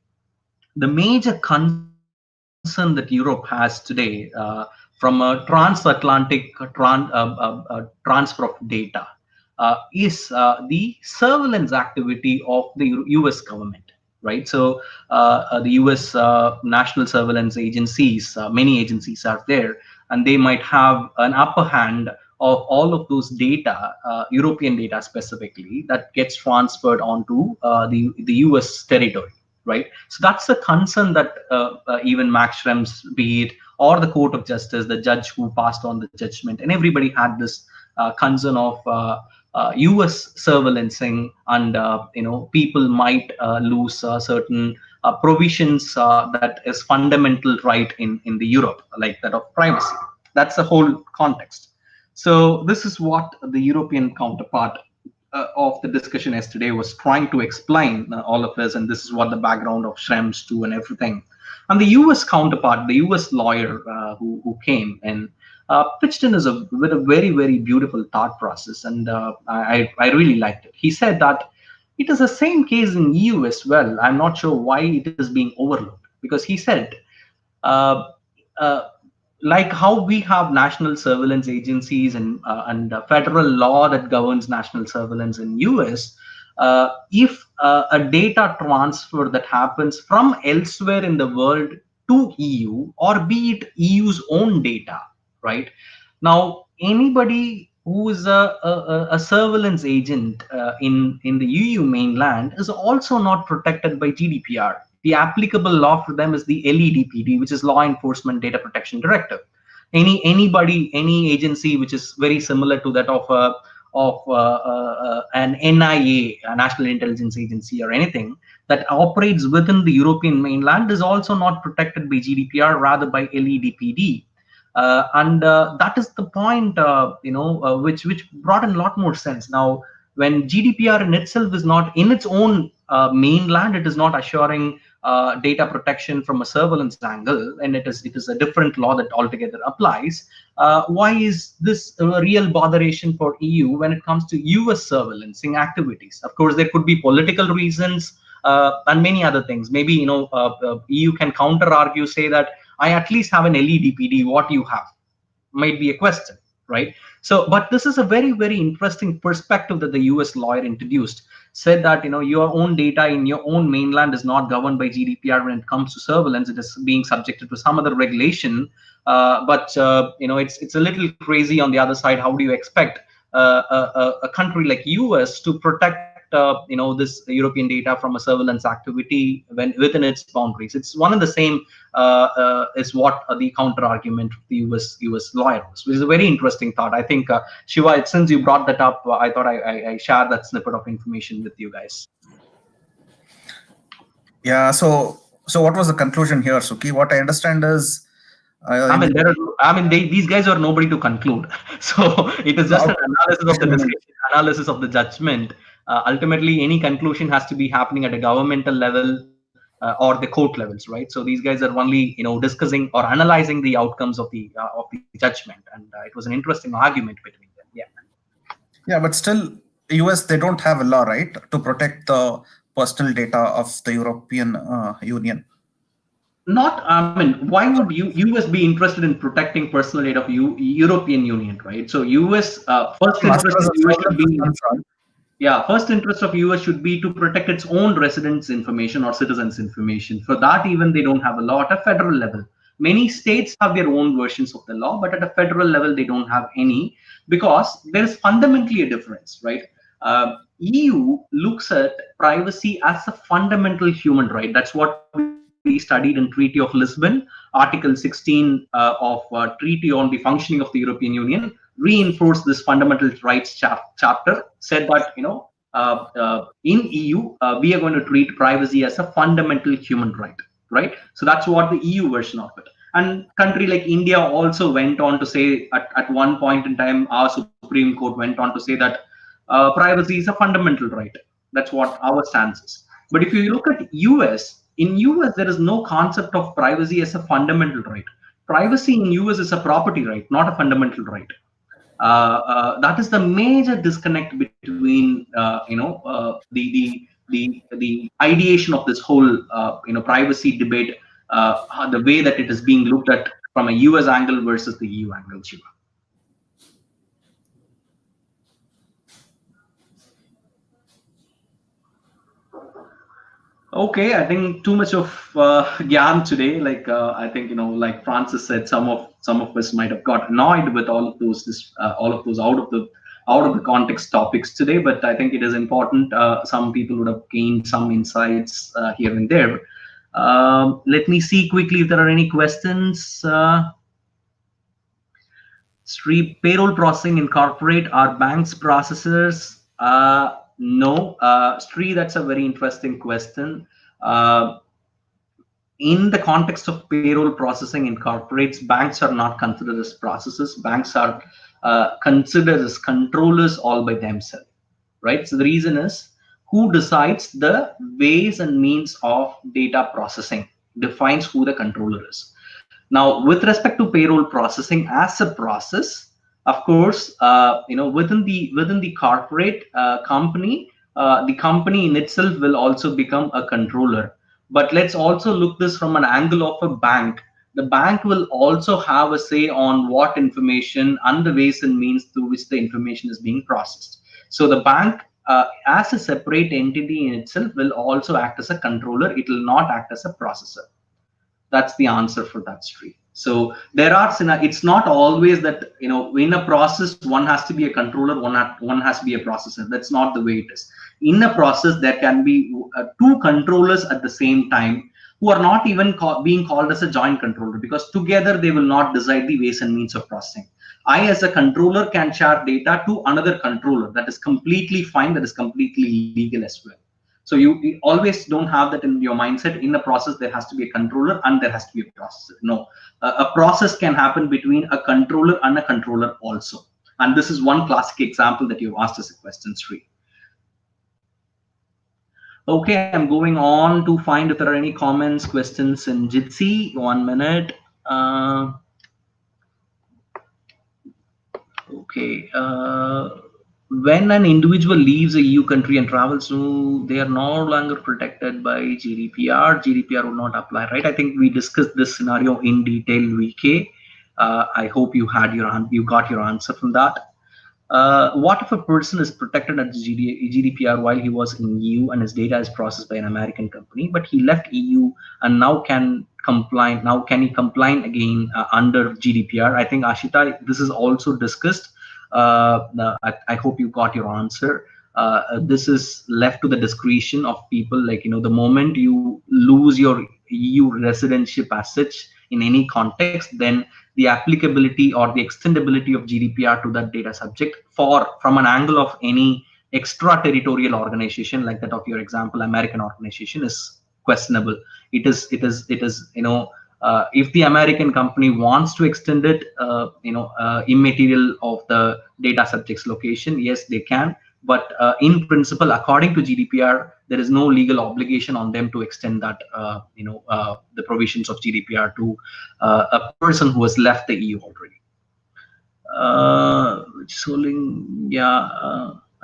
the major concern that Europe has today from a transatlantic transfer of data is the surveillance activity of the US government. Right, so the U.S. national surveillance agencies, many agencies are there, and they might have an upper hand of all of those data, European data specifically, that gets transferred onto the U.S. territory. Right, so that's the concern that even Max Schrems, be it, or the Court of Justice, the judge who passed on the judgment, and everybody had this concern of U.S. surveillancing, and people might lose certain provisions that is fundamental right in the Europe, like that of privacy. That's the whole context. So this is what the European counterpart of the discussion yesterday was trying to explain all of this, and this is what the background of Schrems II and everything. And the U.S. counterpart, the U.S. lawyer who came and pitched in with a very, very beautiful thought process, and I really liked it. He said that it is the same case in EU as well. I'm not sure why it is being overlooked, because he said, like how we have national surveillance agencies and federal law that governs national surveillance in US, if a data transfer that happens from elsewhere in the world to EU, or be it EU's own data, right? Now, anybody who is a surveillance agent in the EU mainland, is also not protected by GDPR. The applicable law for them is the LEDPD, which is Law Enforcement Data Protection Directive. Any agency which is very similar to that of an NIA, a National Intelligence Agency, or anything that operates within the European mainland is also not protected by GDPR, rather by LEDPD. And that is the point, which brought in a lot more sense. Now, when GDPR in itself is not in its own mainland, it is not assuring data protection from a surveillance angle, and it is a different law that altogether applies. Why is this a real botheration for EU when it comes to US surveillancing activities? Of course, there could be political reasons and many other things. Maybe EU can counter argue, say that I at least have an LEDPD. What you have might be a question, right? So, but this is a very, very interesting perspective that the US lawyer introduced. Said that your own data in your own mainland is not governed by GDPR when it comes to surveillance. It is being subjected to some other regulation. But it's a little crazy on the other side. How do you expect a country like US to protect this European data from a surveillance activity when within its boundaries? It's one and the same is what the counter argument of the US lawyer was, which is a very interesting thought. I think Shiva, since you brought that up, I thought I shared that snippet of information with you guys. Yeah. So what was the conclusion here, Suki? What I understand is, these guys are nobody to conclude. So it is just an analysis of the discussion, analysis of the judgment. Ultimately, any conclusion has to be happening at a governmental level or the court levels, right? So these guys are only discussing or analyzing the outcomes of the judgment, and it was an interesting argument between them. Yeah, but still, US, they don't have a law, right, to protect the personal data of the European Union. Why would US be interested in protecting personal data of European Union, right? So US first interest of US should be to protect its own residents' information or citizens' information. For that, even they don't have a law at a federal level. Many states have their own versions of the law, but at a federal level, they don't have any, because there is fundamentally a difference, right? EU looks at privacy as a fundamental human right. That's what we studied in Treaty of Lisbon, Article 16 of Treaty on the Functioning of the European Union, reinforced this fundamental rights chapter, said that in EU we are going to treat privacy as a fundamental human right? So that's what the EU version of it. And country like India also went on to say at one point in time, our Supreme Court went on to say that privacy is a fundamental right. That's what our stance is. But if you look at US, in US, there is no concept of privacy as a fundamental right. Privacy in US is a property right, not a fundamental right. That is the major disconnect between the ideation of this whole privacy debate, the way that it is being looked at from a US angle versus the EU angle, Shiva. Okay, I think too much of Gyan today. I think like Francis said, some of us might have got annoyed with all of those out of the context topics today. But I think it is important. Some people would have gained some insights here and there. Let me see quickly if there are any questions. Sri, payroll processing incorporate are banks processors? No, Sri, that's a very interesting question. In the context of payroll processing incorporates, banks are not considered as processors. Banks are considered as controllers all by themselves, right? So the reason is, who decides the ways and means of data processing defines who the controller is. Now, with respect to payroll processing as a process, of course, within the corporate company, the company in itself will also become a controller. But let's also look this from an angle of a bank. The bank will also have a say on what information and the ways and means through which the information is being processed. So the bank, as a separate entity in itself, will also act as a controller. It will not act as a processor. That's the answer for that, Sri. So there are it's not always that, you know, in a process one has to be a controller, one has to be a processor. That's not the way it is. In a process there can be two controllers at the same time, who are not even being called as a joint controller, because together they will not decide the ways and means of processing. I as a controller can share data to another controller. That is completely fine. That is completely legal as well. So you always don't have that in your mindset. In a process, there has to be a controller and there has to be a processor. No, a process can happen between a controller and a controller also. And this is one classic example that you've asked as a question, Sri. Okay, I'm going on to find if there are any comments, questions in Jitsi. 1 minute. Okay. When an individual leaves a EU country and travels to, they are no longer protected by GDPR. GDPR will not apply, right? I think we discussed this scenario in detail, VK. I hope you got your answer from that. What if a person is protected under GDPR while he was in EU and his data is processed by an American company, but he left EU and now can comply? Now can he comply again under GDPR? I think, Ashita, this is also discussed. I hope you got your answer. This is left to the discretion of people. Like, you know, the moment you lose your EU residentship as such in any context, then the applicability or the extendability of GDPR to that data subject from an angle of any extraterritorial organization like that of your example, American organization, is questionable. It is, you know, if the American company wants to extend it, immaterial of the data subject's location, yes, they can. But in principle, according to GDPR, there is no legal obligation on them to extend that, the provisions of GDPR to a person who has left the EU already.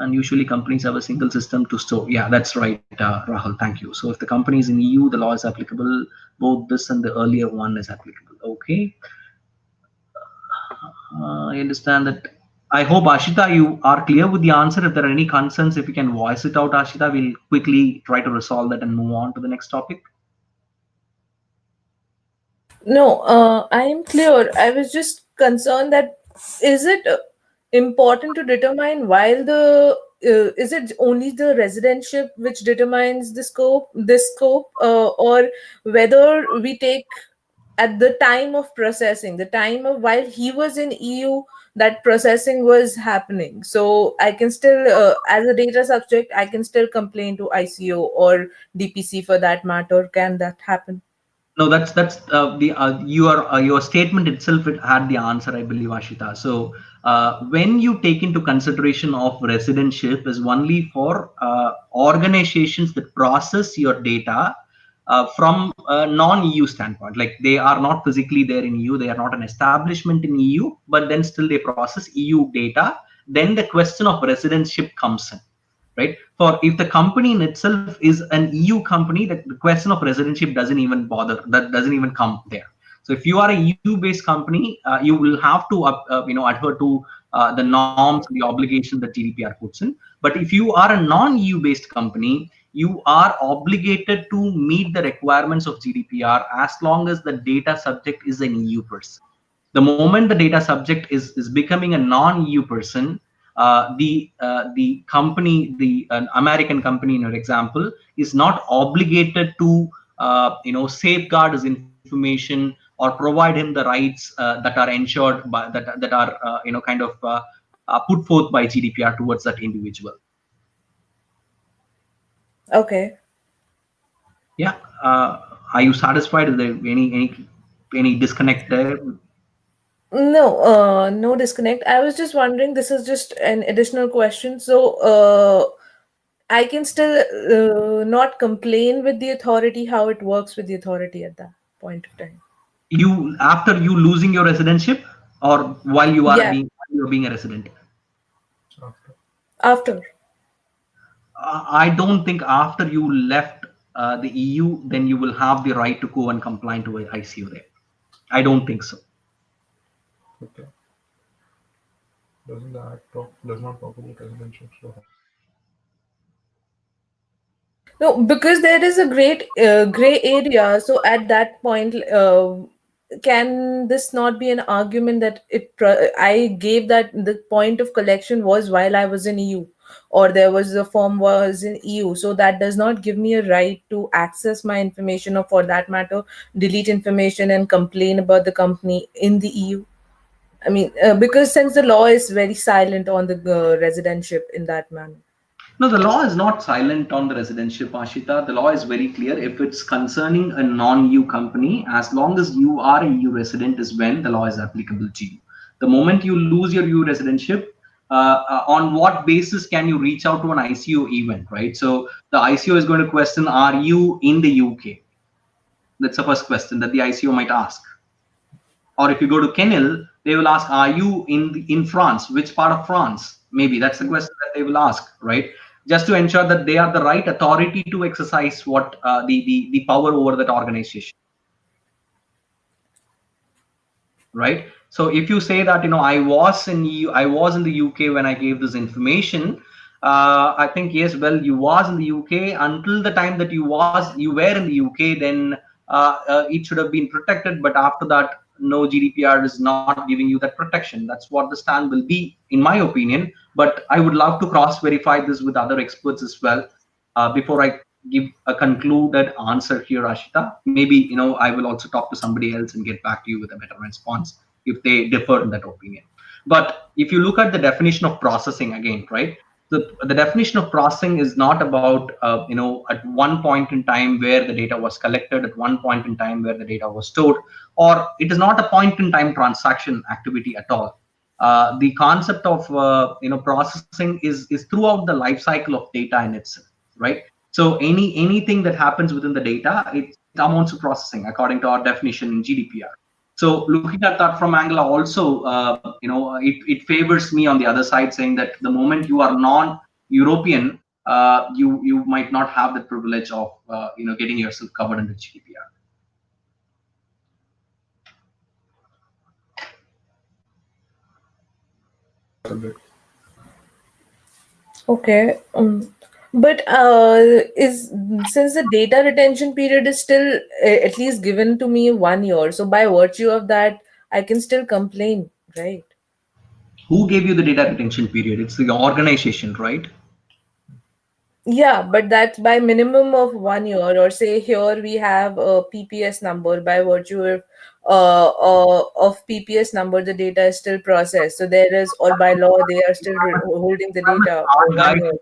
And usually companies have a single system to store. Yeah, that's right, Rahul. Thank you. So if the company is in EU, the law is applicable. Both this and the earlier one is applicable. Okay. I understand that. I hope, Ashita, you are clear with the answer. If there are any concerns, if you can voice it out, Ashita, we'll quickly try to resolve that and move on to the next topic. No, I am clear. I was just concerned that is it important to determine while the is it only the residentship which determines this scope, or whether we take at the time of processing, the time of while he was in EU, that processing was happening. So I can still, as a data subject, I can still complain to ICO or DPC for that matter. Can that happen? No, that's your statement itself. It had the answer, I believe, Ashita. So when you take into consideration of residentship is only for organizations that process your data from a non-EU standpoint. Like, they are not physically there in EU, they are not an establishment in EU, but then still they process EU data. Then the question of residentship comes in. Right? For if the company in itself is an EU company, the question of residentship doesn't even bother. That doesn't even come there. So if you are a EU-based company, you will have to adhere to the norms, the obligation that GDPR puts in. But if you are a non-EU-based company, you are obligated to meet the requirements of GDPR as long as the data subject is an EU person. The moment the data subject is becoming a non-EU person, the company, the American company in your example, is not obligated to safeguard his information or provide him the rights that are ensured by that are put forth by GDPR towards that individual. Okay. Yeah. Are you satisfied? Is there any disconnect there? No, no disconnect. I was just wondering, this is just an additional question. So I can still not complain with the authority, how it works with the authority at that point of time. You, after you losing your residentship, or while you are being a resident? After. I don't think after you left the EU, then you will have the right to go and comply to ICO there. I don't think so. Okay. Doesn't the Act does not talk about residentship? So no, because there is a great gray area. So at that point, can this not be an argument that I gave that the point of collection was while I was in EU, or there was the form was in EU, so that does not give me a right to access my information, or for that matter delete information and complain about the company in the EU? I mean, because since the law is very silent on the residentship in that manner. No, the law is not silent on the residentship, Ashita. The law is very clear. If it's concerning a non-EU company, as long as you are a EU resident is when the law is applicable to you. The moment you lose your EU residentship, on what basis can you reach out to an ICO event, right? So the ICO is going to question, are you in the UK? That's the first question that the ICO might ask. Or if you go to CNIL, they will ask, are you in France? Which part of France? Maybe that's the question that they will ask, right? Just to ensure that they are the right authority to exercise what the power over that organization, right? So if you say that, I was in the UK when I gave this information, I think yes, well, you was in the UK until the time that you were in the UK, then it should have been protected. But after that, no, GDPR is not giving you that protection. That's what the stand will be, in my opinion. But I would love to cross-verify this with other experts as well before I give a concluded answer here, Ashita. Maybe, I will also talk to somebody else and get back to you with a better response if they differ in that opinion. But if you look at the definition of processing again, right? The definition of processing is not about, at one point in time where the data was collected, at one point in time where the data was stored, or it is not a point in time transaction activity at all. The concept of, processing is throughout the life cycle of data in itself, right? So anything that happens within the data, it amounts to processing according to our definition in GDPR. So looking at that from angle also, it favors me on the other side, saying that the moment you are non-European, you might not have the privilege of getting yourself covered under GDPR. Okay. But since the data retention period is still at least given to me 1 year, so by virtue of that, I can still complain, right? Who gave you the data retention period? It's the organization, right? Yeah, but that's by minimum of 1 year, or say here we have a PPS number. By virtue of PPS number, the data is still processed. So there is, or by law, they are still holding the data for 1 year.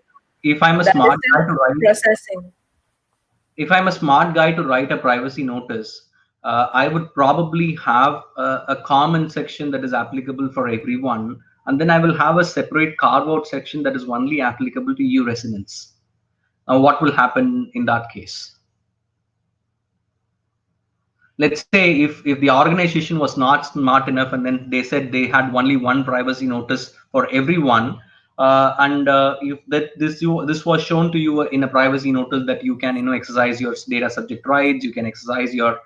If I'm a That is smart still guy to write, processing. if I'm a smart guy to write a privacy notice, I would probably have a common section that is applicable for everyone, and then I will have a separate carve-out section that is only applicable to EU residents. Now, what will happen in that case? Let's say if the organization was not smart enough, and then they said they had only one privacy notice for everyone, if this was shown to you in a privacy notice that you can exercise your data subject rights, you can exercise your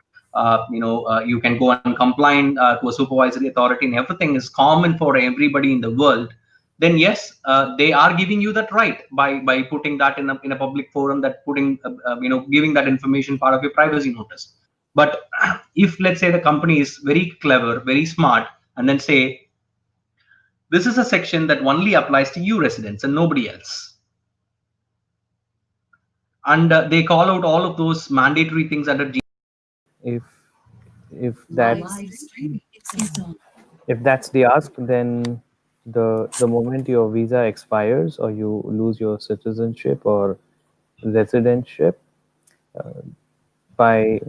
you can go and complain to a supervisory authority, and everything is common for everybody in the world, then yes, they are giving you that right by putting that in a public forum, that giving that information part of your privacy notice. But if, let's say, the company is very clever, very smart, and then say, this is a section that only applies to EU residents and nobody else, and they call out all of those mandatory things under if that's the ask, then the moment your visa expires or you lose your citizenship or residentship,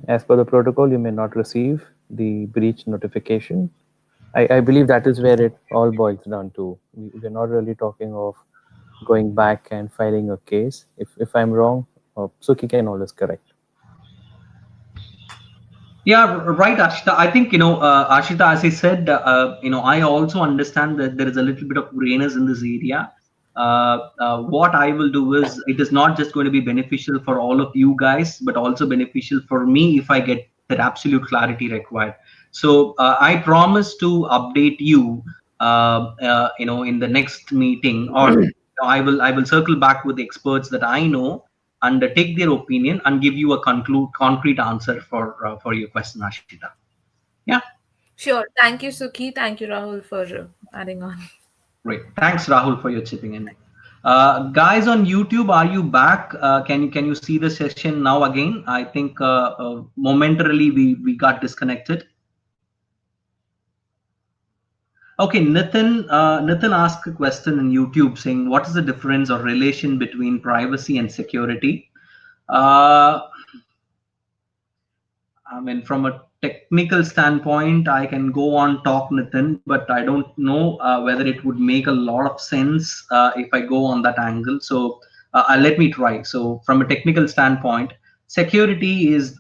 as per the protocol, you may not receive the breach notification. I believe that is where it all boils down to. We're not really talking of going back and filing a case. If I'm wrong, Suki can always correct. Yeah, right, Ashita. I think, Ashita, as I said, I also understand that there is a little bit of grayness in this area. What I will do is, it is not just going to be beneficial for all of you guys, but also beneficial for me if I get that absolute clarity required. So I promise to update you, in the next meeting, or I will circle back with the experts that I know and take their opinion and give you a concrete answer for your question, Ashita. Yeah. Sure. Thank you, Sukhi. Thank you, Rahul, for adding on. Great. Thanks, Rahul, for your chipping in. Guys on YouTube, are you back? Can you see the session now again? I think momentarily we got disconnected. Okay, Nitin asked a question in YouTube saying, what is the difference or relation between privacy and security? I mean, from a technical standpoint, I can go on talk, Nitin, but I don't know whether it would make a lot of sense if I go on that angle. So let me try. So from a technical standpoint, security is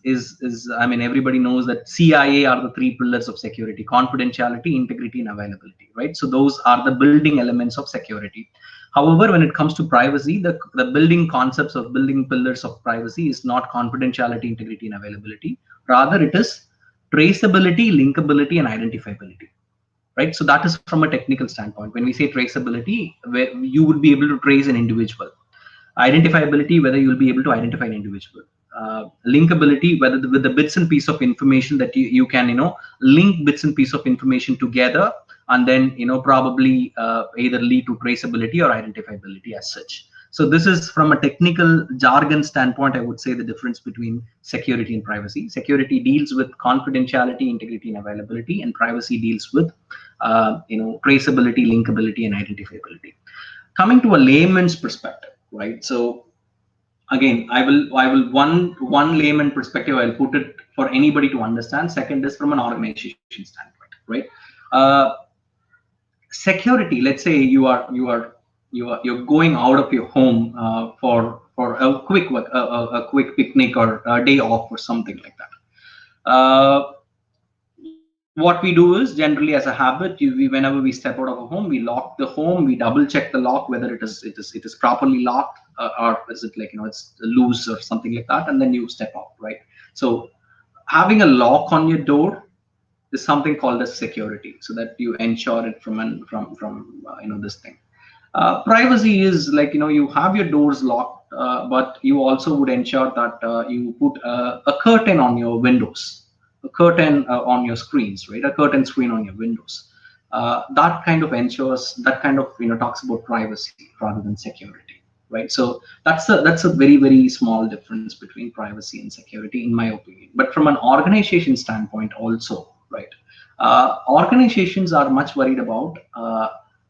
I mean, everybody knows that CIA are the three pillars of security: confidentiality, integrity, and availability, right? So those are the building elements of security. However, when it comes to privacy, the building concepts of building pillars of privacy is not confidentiality, integrity, and availability. Rather, it is traceability, linkability, and identifiability, right? So that is from a technical standpoint. When we say traceability, where you would be able to trace an individual. Identifiability, whether you'll be able to identify an individual. Linkability, whether with the bits and piece of information that you can, link bits and piece of information together, and then, probably either lead to traceability or identifiability as such. So this is from a technical jargon standpoint, I would say the difference between security and privacy. Security deals with confidentiality, integrity, and availability, and privacy deals with, traceability, linkability, and identifiability. Coming to a layman's perspective, right? So again, I will one layman perspective, I'll put it for anybody to understand. Second is from an organization standpoint, right? Security, let's say you're going out of your home for a quick picnic or a day off or something like that. What we do is, generally as a habit, whenever we step out of a home, we lock the home, we double check the lock whether it is properly locked, or is it like, it's loose or something like that, and then you step out, right? So having a lock on your door is something called as security, so that you ensure it from this thing. Privacy is like, you have your doors locked, but you also would ensure that you put a curtain on your windows, a curtain on your screens, right? A curtain screen on your windows. That kind of ensures, that kind of, talks about privacy rather than security, right? So that's a very, very small difference between privacy and security, in my opinion. But from an organization standpoint also, right? Organizations are much worried about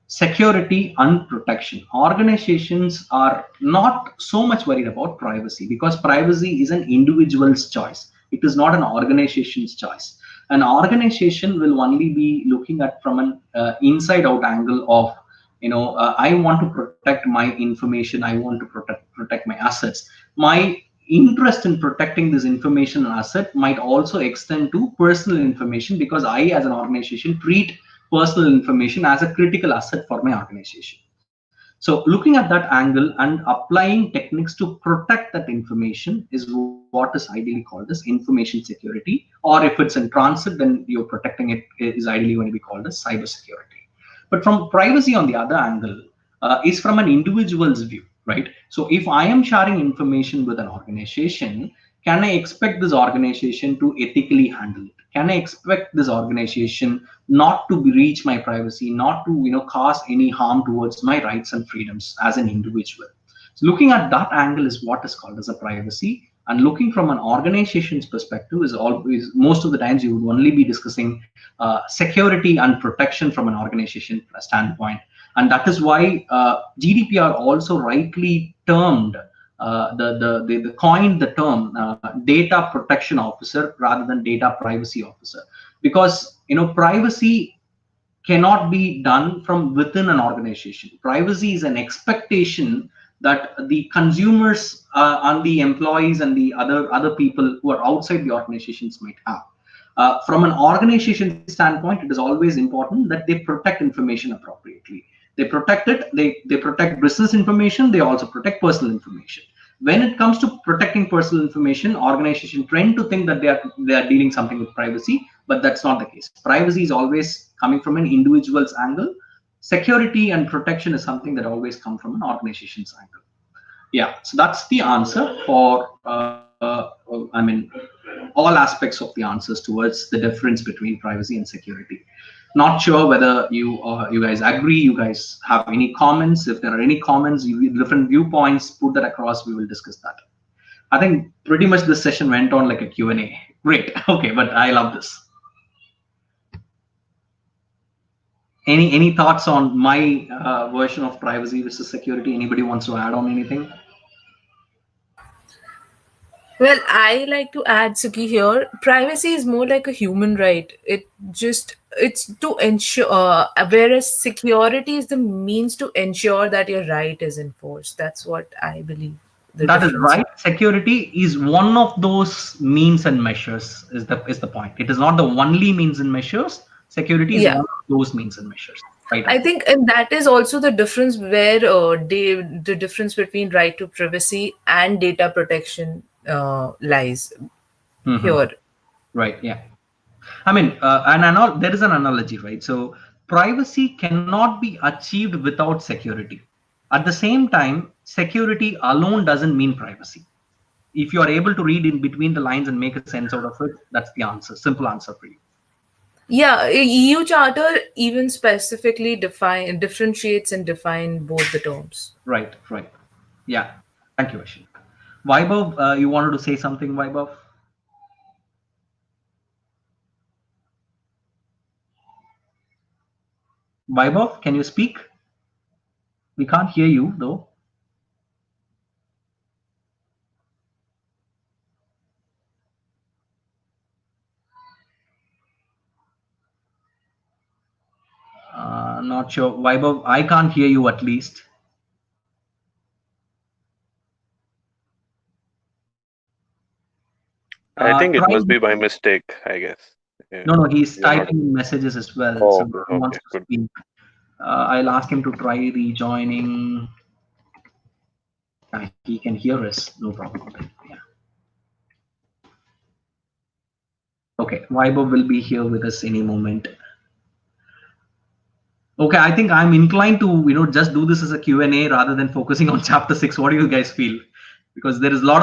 security and protection. Organizations are not so much worried about privacy, because privacy is an individual's choice. It is not an organization's choice. An organization will only be looking at from an inside out angle of, I want to protect my information, I want to protect my assets. My interest in protecting this information and asset might also extend to personal information, because I, as an organization, treat personal information as a critical asset for my organization. So looking at that angle and applying techniques to protect that information is what is ideally called as information security, or if it's in transit, then you're protecting it is ideally going to be called as cybersecurity. But from privacy on the other angle is from an individual's view, right? So if I am sharing information with an organization, can I expect this organization to ethically handle it? Can I expect this organization not to breach my privacy, not to cause any harm towards my rights and freedoms as an individual? So looking at that angle is what is called as a privacy. And looking from an organization's perspective is always, most of the times, you would only be discussing security and protection from an organization standpoint. And that is why GDPR also rightly termed they coined the term data protection officer rather than data privacy officer, because privacy cannot be done from within an organization. Privacy is an expectation that the consumers and the employees and the other people who are outside the organizations might have. From an organization standpoint, it is always important that they protect information appropriately. They protect it, they protect business information, they also protect personal information. When it comes to protecting personal information, organizations tend to think that they are dealing something with privacy, but that's not the case. Privacy is always coming from an individual's angle. Security and protection is something that always come from an organization's angle. Yeah, so that's the answer for I mean, all aspects of the answers towards the difference between privacy and security. Not sure whether you guys agree. You guys have any comments? If there are any comments, different viewpoints, put that across. We will discuss that. I think pretty much this session went on like a Q&A. Great. Okay, but I love this. Any thoughts on my version of privacy versus security? Anybody wants to add on anything? Well, I like to add, Suki, here. Privacy is more like a human right. It's to ensure, whereas security is the means to ensure that your right is enforced. That's what I believe. That is right. Security is one of those means and measures. Is the point? It is not the only means and measures. Security is one of those means and measures. Right. I think, and that is also the difference where the difference between right to privacy and data protection lies here. Right. Yeah. I mean, there is an analogy, right? So privacy cannot be achieved without security. At the same time, security alone doesn't mean privacy. If you are able to read in between the lines and make a sense out of it, that's the answer. Simple answer for you. Yeah, EU Charter even specifically differentiates and define both the terms. Right. Yeah. Thank you, Ashik. Vaibhav, you wanted to say something, Vaibhav? Vaibhav, can you speak? We can't hear you, though. Not sure. Vaibhav, I can't hear you at least. I think it must be by mistake, I guess. Yeah. No, he's typing messages as well. Oh, so he wants to speak. I'll ask him to try rejoining. He can hear us, no problem. Yeah. Okay, Vaibhav will be here with us any moment. Okay, I think I'm inclined to just do this as a Q&A rather than focusing on chapter 6. What do you guys feel? Because there is a lot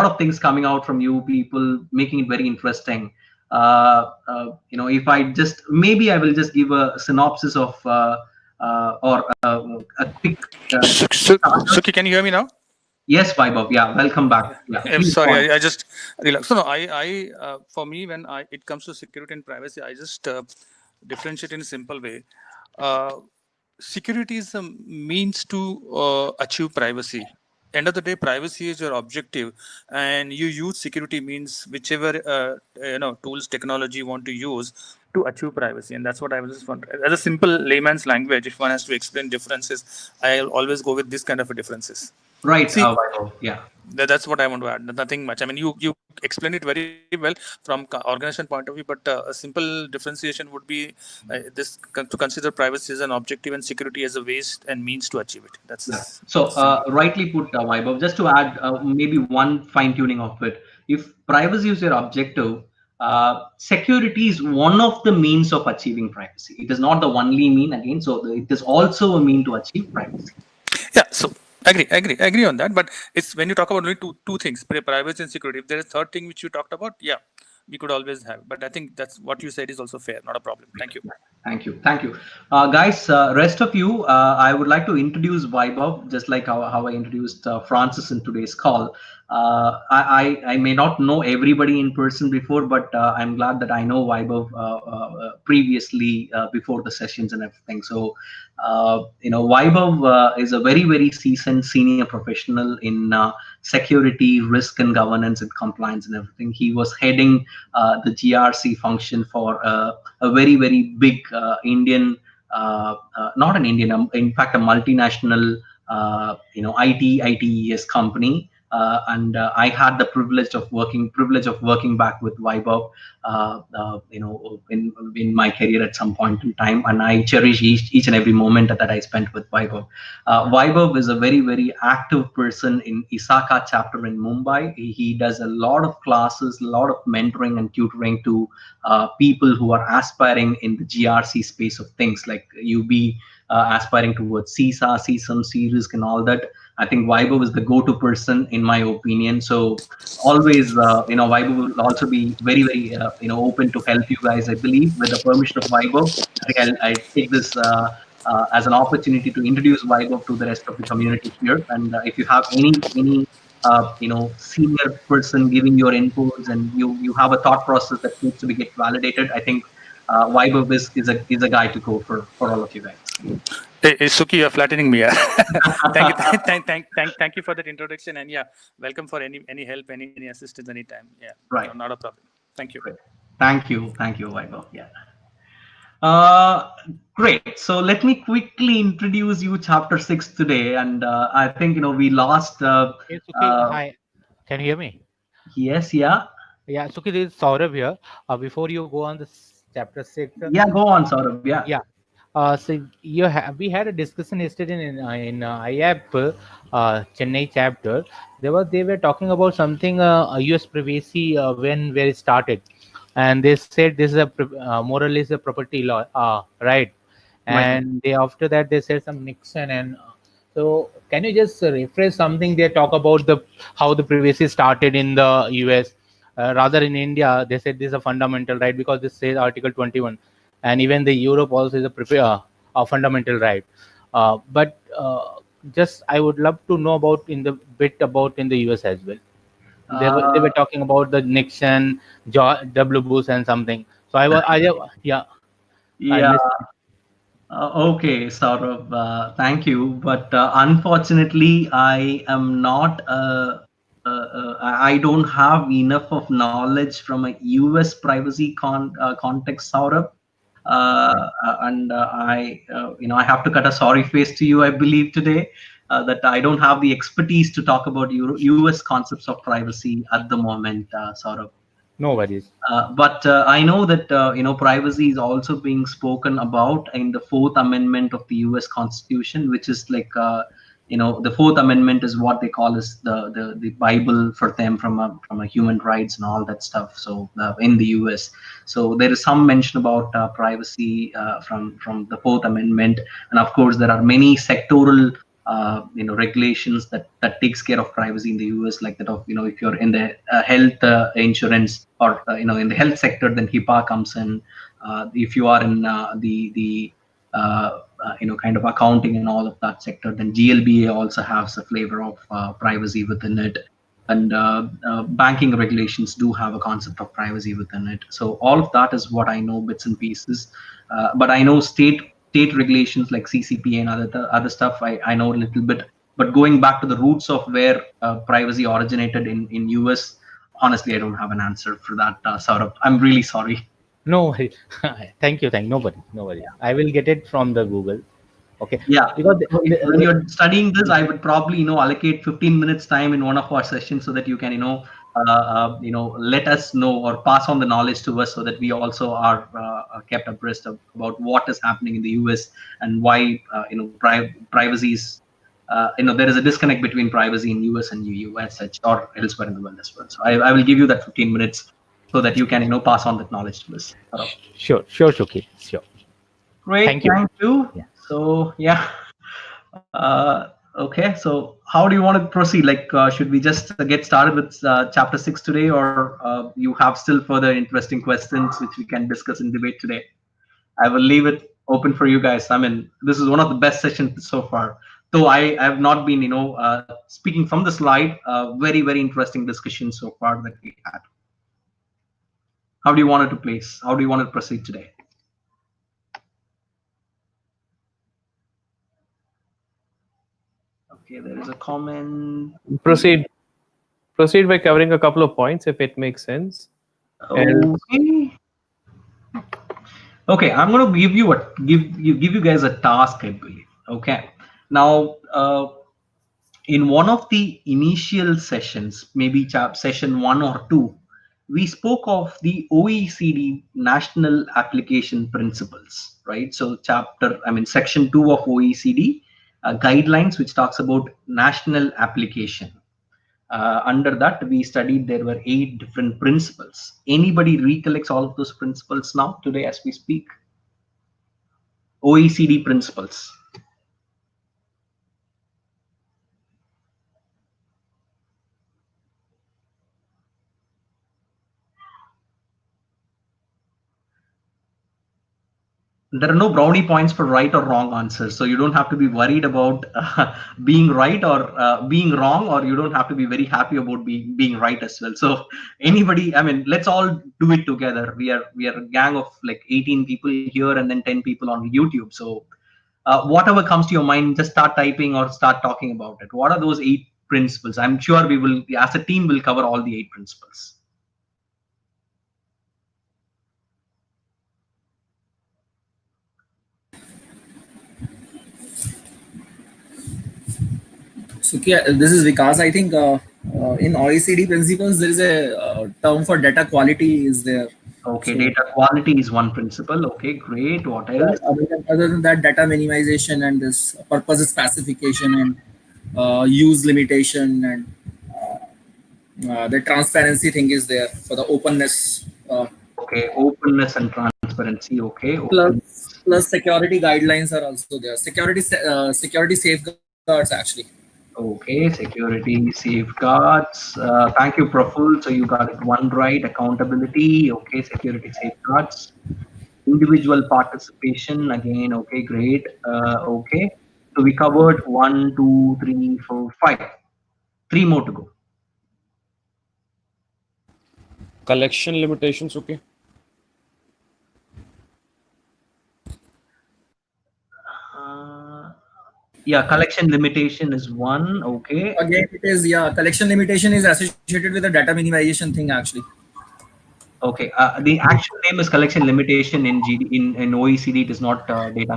of things coming out from you people, making it very interesting. If I will just give a synopsis of or a quick. Suki, can you hear me now? Yes, Vaibhav. Yeah, welcome back. Yeah, I'm sorry, I just relaxed. So no, for me, when it comes to security and privacy, I just differentiate in a simple way. Security is a means to achieve privacy. End of the day, privacy is your objective, and you use security means whichever tools, technology you want to use to achieve privacy, and that's what I was just wondering. As a simple layman's language, if one has to explain differences, I'll always go with this kind of a differences. Right. See, yeah. That's what I want to add. Nothing much. I mean, you explained it very well from organization point of view, but a simple differentiation would be this to consider privacy as an objective and security as a ways and means to achieve it. That's so rightly put, Vaibhav. Just to add maybe one fine tuning of it. If privacy is your objective, security is one of the means of achieving privacy. It is not the only mean again. So it is also a mean to achieve privacy. Yeah. So. Agree on that. But it's when you talk about only two things, privacy and security. If there is a third thing which you talked about, yeah, we could always have. But I think that's what you said is also fair, not a problem. Thank you. Thank you. Guys, rest of you, I would like to introduce Vaibhav, just like how I introduced Francis in today's call. I may not know everybody in person before, but I'm glad that I know Vaibhav previously before the sessions and everything. So, Vaibhav is a very, very seasoned senior professional in security, risk and governance and compliance and everything. He was heading the GRC function for a very, very big Indian, not an Indian, in fact, a multinational, ITES company. And I had the privilege of working back with Vaibhav, in my career at some point in time, and I cherish each and every moment that I spent with Vaibhav. Vaibhav is a very, very active person in ISACA chapter in Mumbai. He does a lot of classes, a lot of mentoring and tutoring to people who are aspiring in the GRC space of things, like you be aspiring towards CISA, CSAM, CRISC and all that. I think Vaibhav is the go-to person in my opinion. So always, Vaibhav will also be very, very, open to help you guys. I believe with the permission of Vaibhav, I take this as an opportunity to introduce Vaibhav to the rest of the community here. And if you have any senior person giving your inputs and you have a thought process that needs to be get validated, I think Vaibhav is a guy to go for all of you guys. Hey, Suki, you're flattening me. Yeah. Thank you for that introduction, and yeah, welcome for any help, any assistance, anytime. Yeah, right, not a problem. Thank you. Great. Thank you, Vaibhav. Yeah. Great. So let me quickly introduce you chapter 6 today, and I think we lost. Hey, Suki, hi. Can you hear me? Yes. Yeah. Yeah, Suki, this is Saurabh here. Before you go on this chapter 6. Yeah, go on, Saurabh. Yeah. Yeah. So we had a discussion yesterday in IAP Chennai chapter. They were talking about something US privacy where it started, and they said this is more or less a property law, right? And after that they said some Nixon and. So can you just refresh something they talk about how the privacy started in the US? Rather in India, they said this is a fundamental right because this says Article 21, and even the Europe also is a fundamental right. But just I would love to know about in the US as well. They were talking about the Nixon, W. Bush, and something. So yeah. Okay, Saurabh, thank you. But unfortunately, I am not. I don't have enough of knowledge from a US privacy context, Saurabh. And I have to cut a sorry face to you. I believe today that I don't have the expertise to talk about US concepts of privacy at the moment, Saurabh. No worries. But I know that privacy is also being spoken about in the 4th Amendment of the U.S. Constitution, which is like the 4th Amendment is what they call as the Bible for them from a human rights and all that stuff. So in the U.S., so there is some mention about privacy from the 4th Amendment, and of course there are many sectoral regulations that takes care of privacy in the US, like that of if you're in the health insurance or in the health sector, then HIPAA comes in. If you are in the kind of accounting and all of that sector, then GLBA also has a flavor of privacy within it, and banking regulations do have a concept of privacy within it. So all of that is what I know, bits and pieces, but I know state regulations like CCPA and other stuff I know a little bit, but going back to the roots of where privacy originated in US, honestly I don't have an answer for that, Saurabh. I'm really sorry. No, thank you. Nobody. I will get it from the Google. Okay. Yeah, because when you're studying this, I would probably allocate 15 minutes time in one of our sessions so that you can let us know or pass on the knowledge to us, so that we also are kept abreast about what is happening in the US and why privacy is there is a disconnect between privacy in US and EU as such, or elsewhere in the world as well. So I will give you that 15 minutes so that you can pass on that knowledge to us. Sure, Shuki. Sure. Great. Thank you. Yeah. So yeah. Okay, so how do you want to proceed? Like, should we just get started with chapter 6 today, or you have still further interesting questions which we can discuss and debate today? I will leave it open for you guys. I mean, this is one of the best sessions so far. Though I have not been, speaking from the slide, very, very interesting discussion so far that we had. How do you want it to place? How do you want to proceed today? Okay, there is a comment. Proceed by covering a couple of points if it makes sense. Okay, I'm going to give you guys a task, I believe. Okay, now in one of the initial sessions, maybe session 1 or 2, we spoke of the OECD National Application Principles, right? So section 2 of OECD guidelines, which talks about national application. Under that, we studied there were 8 different principles. Anybody recollects all of those principles now, today as we speak? OECD principles. there are no brownie points for right or wrong answers, so you don't have to be worried about being right or being wrong, or you don't have to be very happy about being right as well. So anybody, I mean, let's all do it together. We are a gang of like 18 people here and then 10 people on YouTube. So whatever comes to your mind, just start typing or start talking about it. What are those 8 principles? I'm sure we will, as a team, will cover all the 8 principles. So, this is Vikas. I think in OECD principles, there is a term for data quality is there. Okay, so, data quality is one principle. Okay, great. What else? Other than that, data minimization and this purpose specification and use limitation and the transparency thing is there for the openness. Okay, openness and transparency. Okay. Plus security guidelines are also there. Security safeguards actually. Okay, security safeguards. Thank you, Praful. So you got it one right. Accountability. Okay, security safeguards. Individual participation. Again. Okay, great. Okay. So we covered 1, 2, 3, 4, 5. 3 more to go. Collection limitations. Okay. Yeah, collection limitation is 1. Okay. Again, it is, yeah, collection limitation is associated with the data minimization thing actually. Okay. The actual name is collection limitation in OECD. It is not data.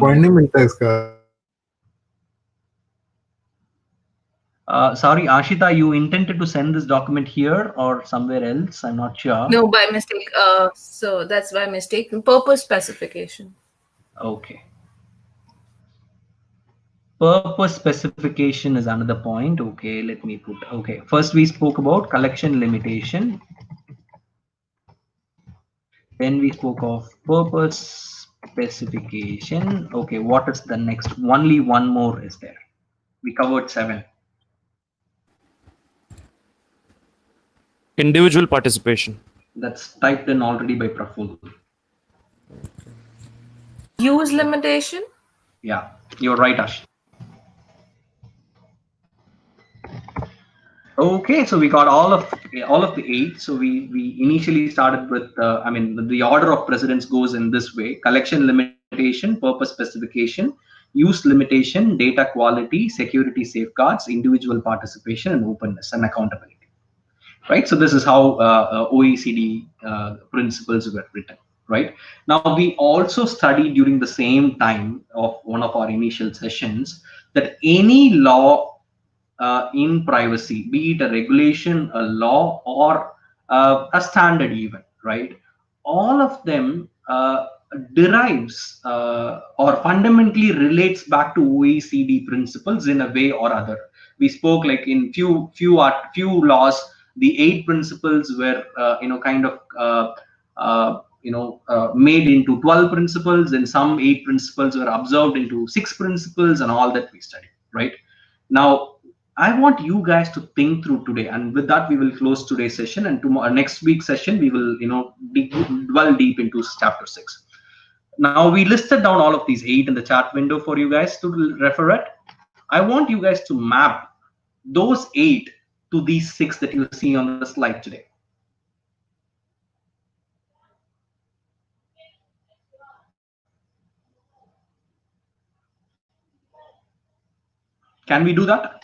Sorry, Ashita, you intended to send this document here or somewhere else? I'm not sure. No, by mistake. So that's by mistake. Purpose specification. Okay. Purpose specification is another point. Okay, let me put. Okay, first we spoke about collection limitation. Then we spoke of purpose specification. Okay, what is the next? Only one more is there. We covered 7. Individual participation. That's typed in already by Praful. Use limitation. Yeah, you're right, Ash. Okay, so we got all of the 8. So we initially started with I mean the order of precedence goes in this way: collection limitation, purpose specification, use limitation, data quality, security safeguards, individual participation, and openness and accountability. Right. So this is how OECD principles were written. Right. Now we also studied during the same time of one of our initial sessions that any law in privacy, be it a regulation, a law, or a standard even, right? All of them derives or fundamentally relates back to OECD principles in a way or other. We spoke like in few laws, the 8 principles were kind of made into 12 principles, and some 8 principles were observed into 6 principles, and all that we studied, right? Now, I want you guys to think through today, and with that we will close today's session, and tomorrow next week's session we will dwell deep into chapter 6. Now we listed down all of these 8 in the chat window for you guys to refer it. I want you guys to map those 8 to these 6 that you see on the slide today. Can we do that?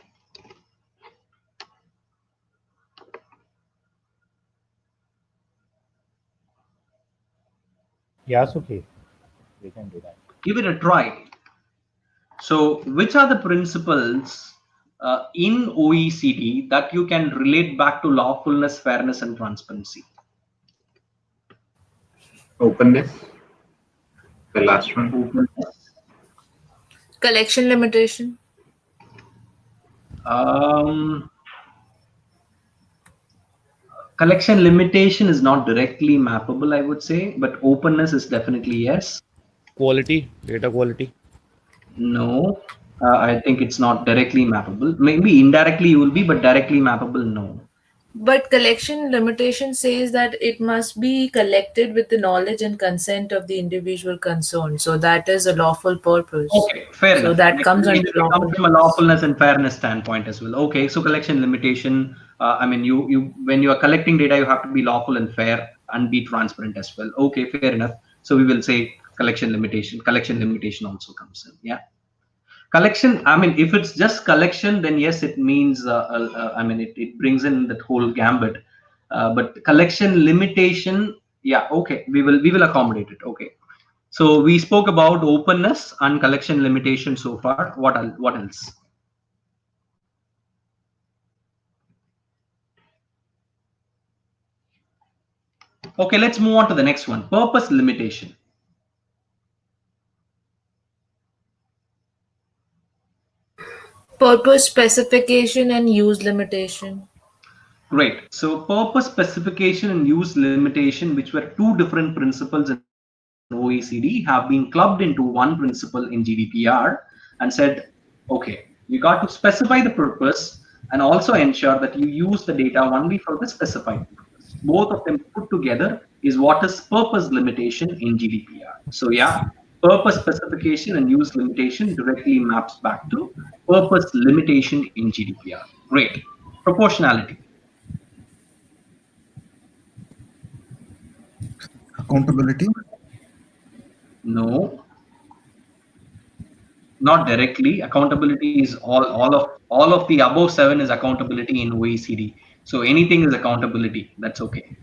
Yes, okay. We can do that. Give it a try. So, which are the principles in OECD that you can relate back to lawfulness, fairness, and transparency? Openness. The last one. Openness. Collection limitation. Collection limitation is not directly mappable, I would say, but openness is definitely yes. Quality, data quality. No, I think it's not directly mappable. Maybe indirectly you will be, but directly mappable, no. But collection limitation says that it must be collected with the knowledge and consent of the individual concerned. So that is a lawful purpose. Okay, fair So enough. that comes under It lawful comes from a purpose. lawfulness and fairness standpoint as well. Okay, so collection limitation. I mean, you when you are collecting data, you have to be lawful and fair and be transparent as well. Okay, fair enough. So we will say collection limitation. Collection limitation also comes in. Yeah. Collection. I mean, if it's just collection, then yes, it means. I mean, it brings in that whole gambit. But collection limitation. Yeah. Okay. We will accommodate it. Okay. So we spoke about openness and collection limitation so far. What else? Okay, let's move on to the next one. Purpose limitation. Purpose specification and use limitation. Great. So purpose specification and use limitation, which were two different principles in OECD, have been clubbed into one principle in GDPR and said, okay, you got to specify the purpose and also ensure that you use the data only for the specified purpose. Both of them put together is what is purpose limitation in GDPR. So yeah, purpose specification and use limitation directly maps back to purpose limitation in GDPR. Great. Proportionality. Accountability. No, not directly. Accountability is all of the above seven is accountability in OECD. So anything is accountability. That's okay.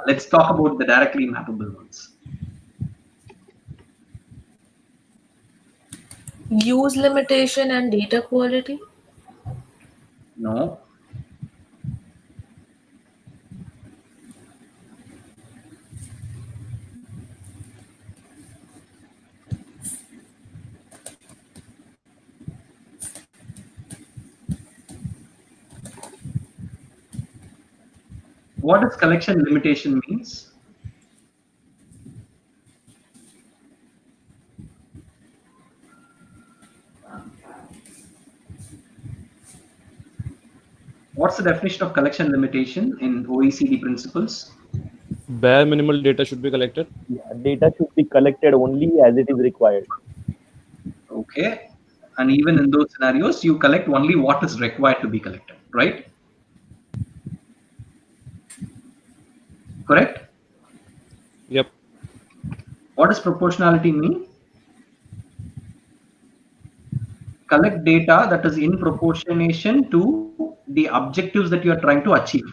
Let's talk about the directly mappable ones. Use limitation and data quality. No. What does collection limitation means? What's the definition of collection limitation in OECD principles? Bare minimal data should be collected. Yeah, data should be collected only as it is required. Okay. And even in those scenarios, you collect only what is required to be collected, right? Correct? Yep. What does proportionality mean? Collect data that is in proportionation to the objectives that you are trying to achieve.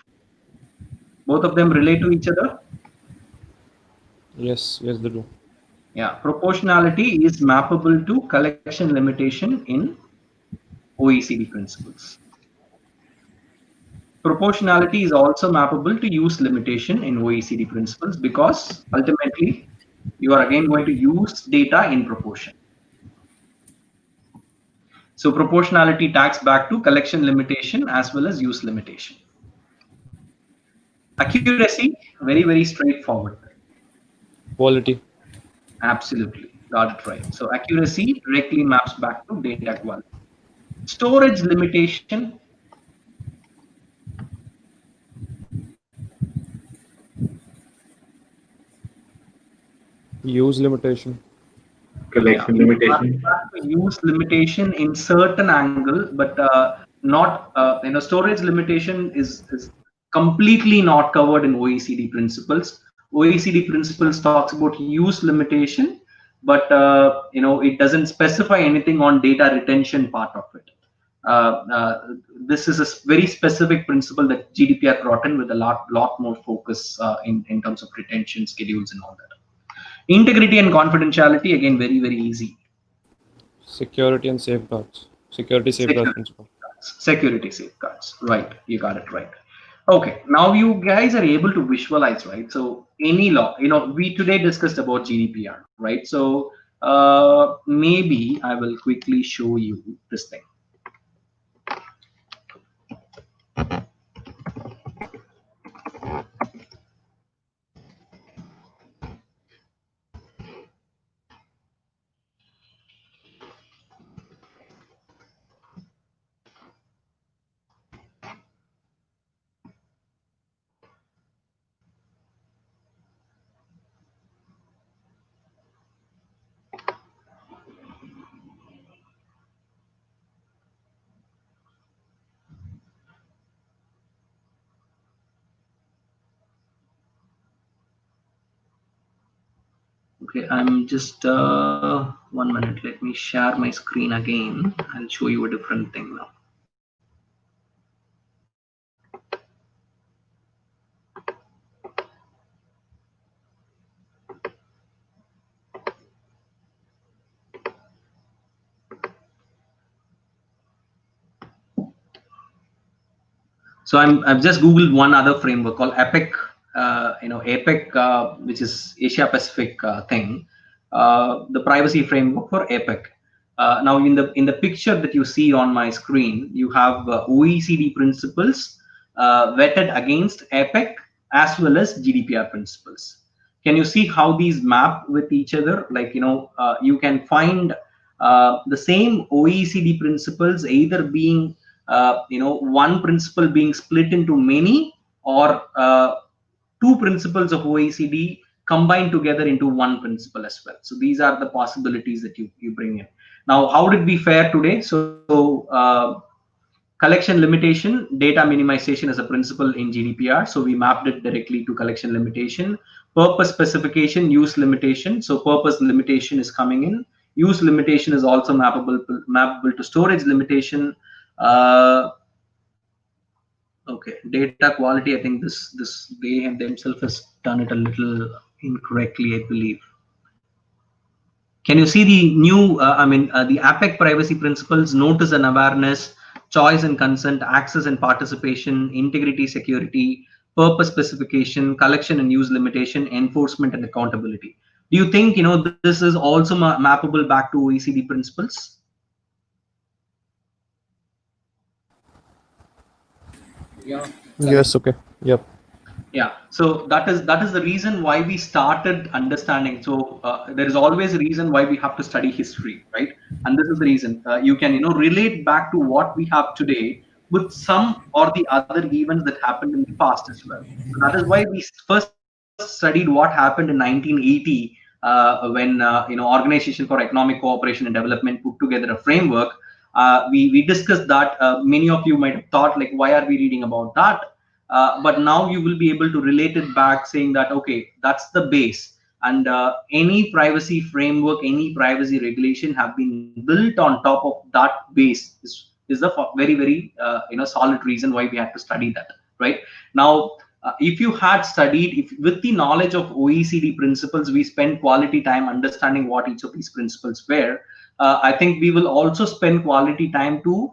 Both of them relate to each other. Yes, they do. Yeah, proportionality is mappable to collection limitation in OECD principles. Proportionality is also mappable to use limitation in OECD principles because ultimately you are again going to use data in proportion. So proportionality tags back to collection limitation as well as use limitation. Accuracy, very, very straightforward. Quality. Absolutely, got it right. So accuracy directly maps back to data quality. Storage limitation. Use limitation. Collection limitation. Use limitation in certain angle, but not storage limitation is completely not covered in OECD principles. OECD principles talks about use limitation, but it doesn't specify anything on data retention part of it. This is a very specific principle that GDPR brought in with a lot more focus in terms of retention schedules and all that. Integrity and confidentiality, again, very, very easy. Security and safeguards. Security safeguards principle. Security safeguards. Right. You got it right. Okay. Now you guys are able to visualize, right? So any law, we today discussed about GDPR, right? So maybe I will quickly show you this thing. Okay, I'm just 1 minute. Let me share my screen again. I'll show you a different thing now. So I've just Googled one other framework called APEC, APEC, which is Asia Pacific thing, the privacy framework for APEC. Now in the picture that you see on my screen, you have OECD principles vetted against APEC as well as GDPR principles. Can you see how these map with each other? Like, you can find the same OECD principles either being one principle being split into many, or two principles of OECD combined together into one principle as well. So these are the possibilities that you bring in. Now, how did we fare today? So collection limitation, data minimization is a principle in GDPR. So we mapped it directly to collection limitation. Purpose specification, use limitation. So purpose limitation is coming in. Use limitation is also mappable to storage limitation. Okay, data quality. I think this they themselves has done it a little incorrectly, I believe. Can you see the new? The APEC privacy principles: notice and awareness, choice and consent, access and participation, integrity, security, purpose specification, collection and use limitation, enforcement and accountability. Do you think this is also mappable back to OECD principles? Yeah. Yes. Okay. Yep. Yeah, so that is the reason why we started understanding. So there is always a reason why we have to study history, right? And this is the reason you can relate back to what we have today with some or the other events that happened in the past as well. So that is why we first studied what happened in 1980 when Organization for Economic Cooperation and Development put together a framework. We discussed that. Many of you might have thought, like, why are we reading about that? But now you will be able to relate it back, saying that, okay, that's the base. And any privacy framework, any privacy regulation have been built on top of that base is the very, very solid reason why we had to study that, right? Now, if you had studied, with the knowledge of OECD principles, we spend quality time understanding what each of these principles were. I think we will also spend quality time to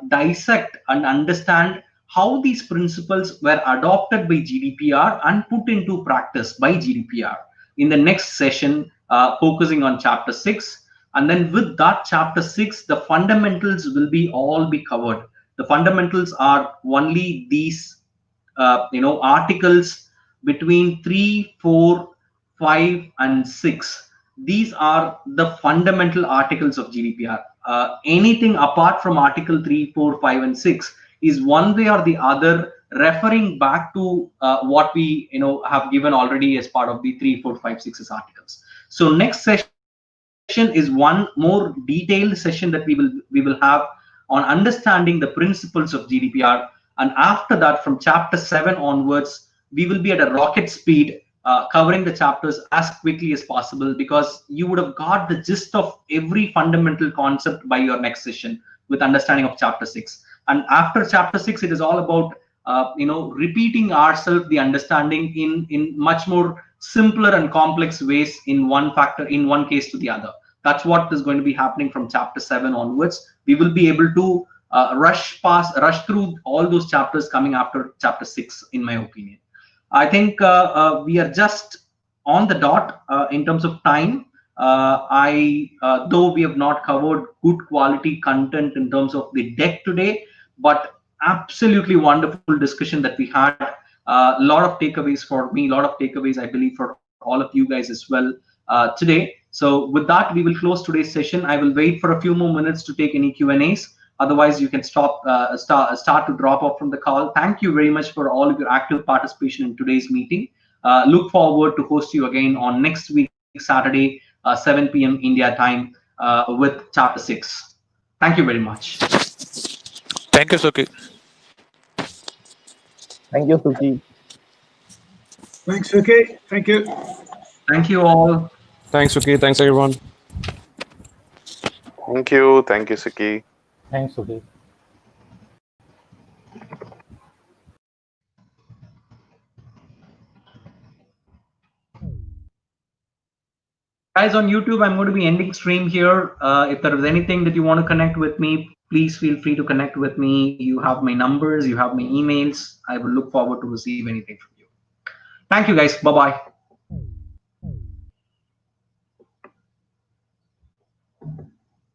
dissect and understand how these principles were adopted by GDPR and put into practice by GDPR in the next session, focusing on chapter 6. And then with that chapter 6, the fundamentals will all be covered. The fundamentals are only these articles between 3, 4, 5, and 6. These are the fundamental articles of GDPR. Anything apart from article 3, 4, 5, and 6 is one way or the other referring back to what we have given already as part of the 3, 4, 5, 6 articles. So next session is one more detailed session that we will have on understanding the principles of GDPR. And after that, from chapter 7 onwards, we will be at a rocket speed covering the chapters as quickly as possible, because you would have got the gist of every fundamental concept by your next session with understanding of chapter 6. And after chapter 6, it is all about repeating ourselves the understanding in much more simpler and complex ways in one case to the other. That's what is going to be happening from chapter 7 onwards. We will be able to rush through all those chapters coming after chapter 6, in my opinion. I think we are just on the dot in terms of time. Though we have not covered good quality content in terms of the deck today, but absolutely wonderful discussion that we had. A lot of takeaways for me, a lot of takeaways, I believe, for all of you guys as well today. So with that, we will close today's session. I will wait for a few more minutes to take any Q&As. Otherwise, you can start to drop off from the call. Thank you very much for all of your active participation in today's meeting. Look forward to host you again on next week, Saturday, 7 p.m. India time with chapter 6. Thank you very much. Thank you, Suki. Thank you, Suki. Thanks, Suki. Thank you. Thank you all. Thanks, Suki. Thanks, everyone. Thank you. Thank you, Suki. Thanks, Suki. Guys, on YouTube, I'm going to be ending stream here. If there is anything that you want to connect with me, please feel free to connect with me. You have my numbers, you have my emails. I will look forward to receive anything from you. Thank you, guys. Bye-bye.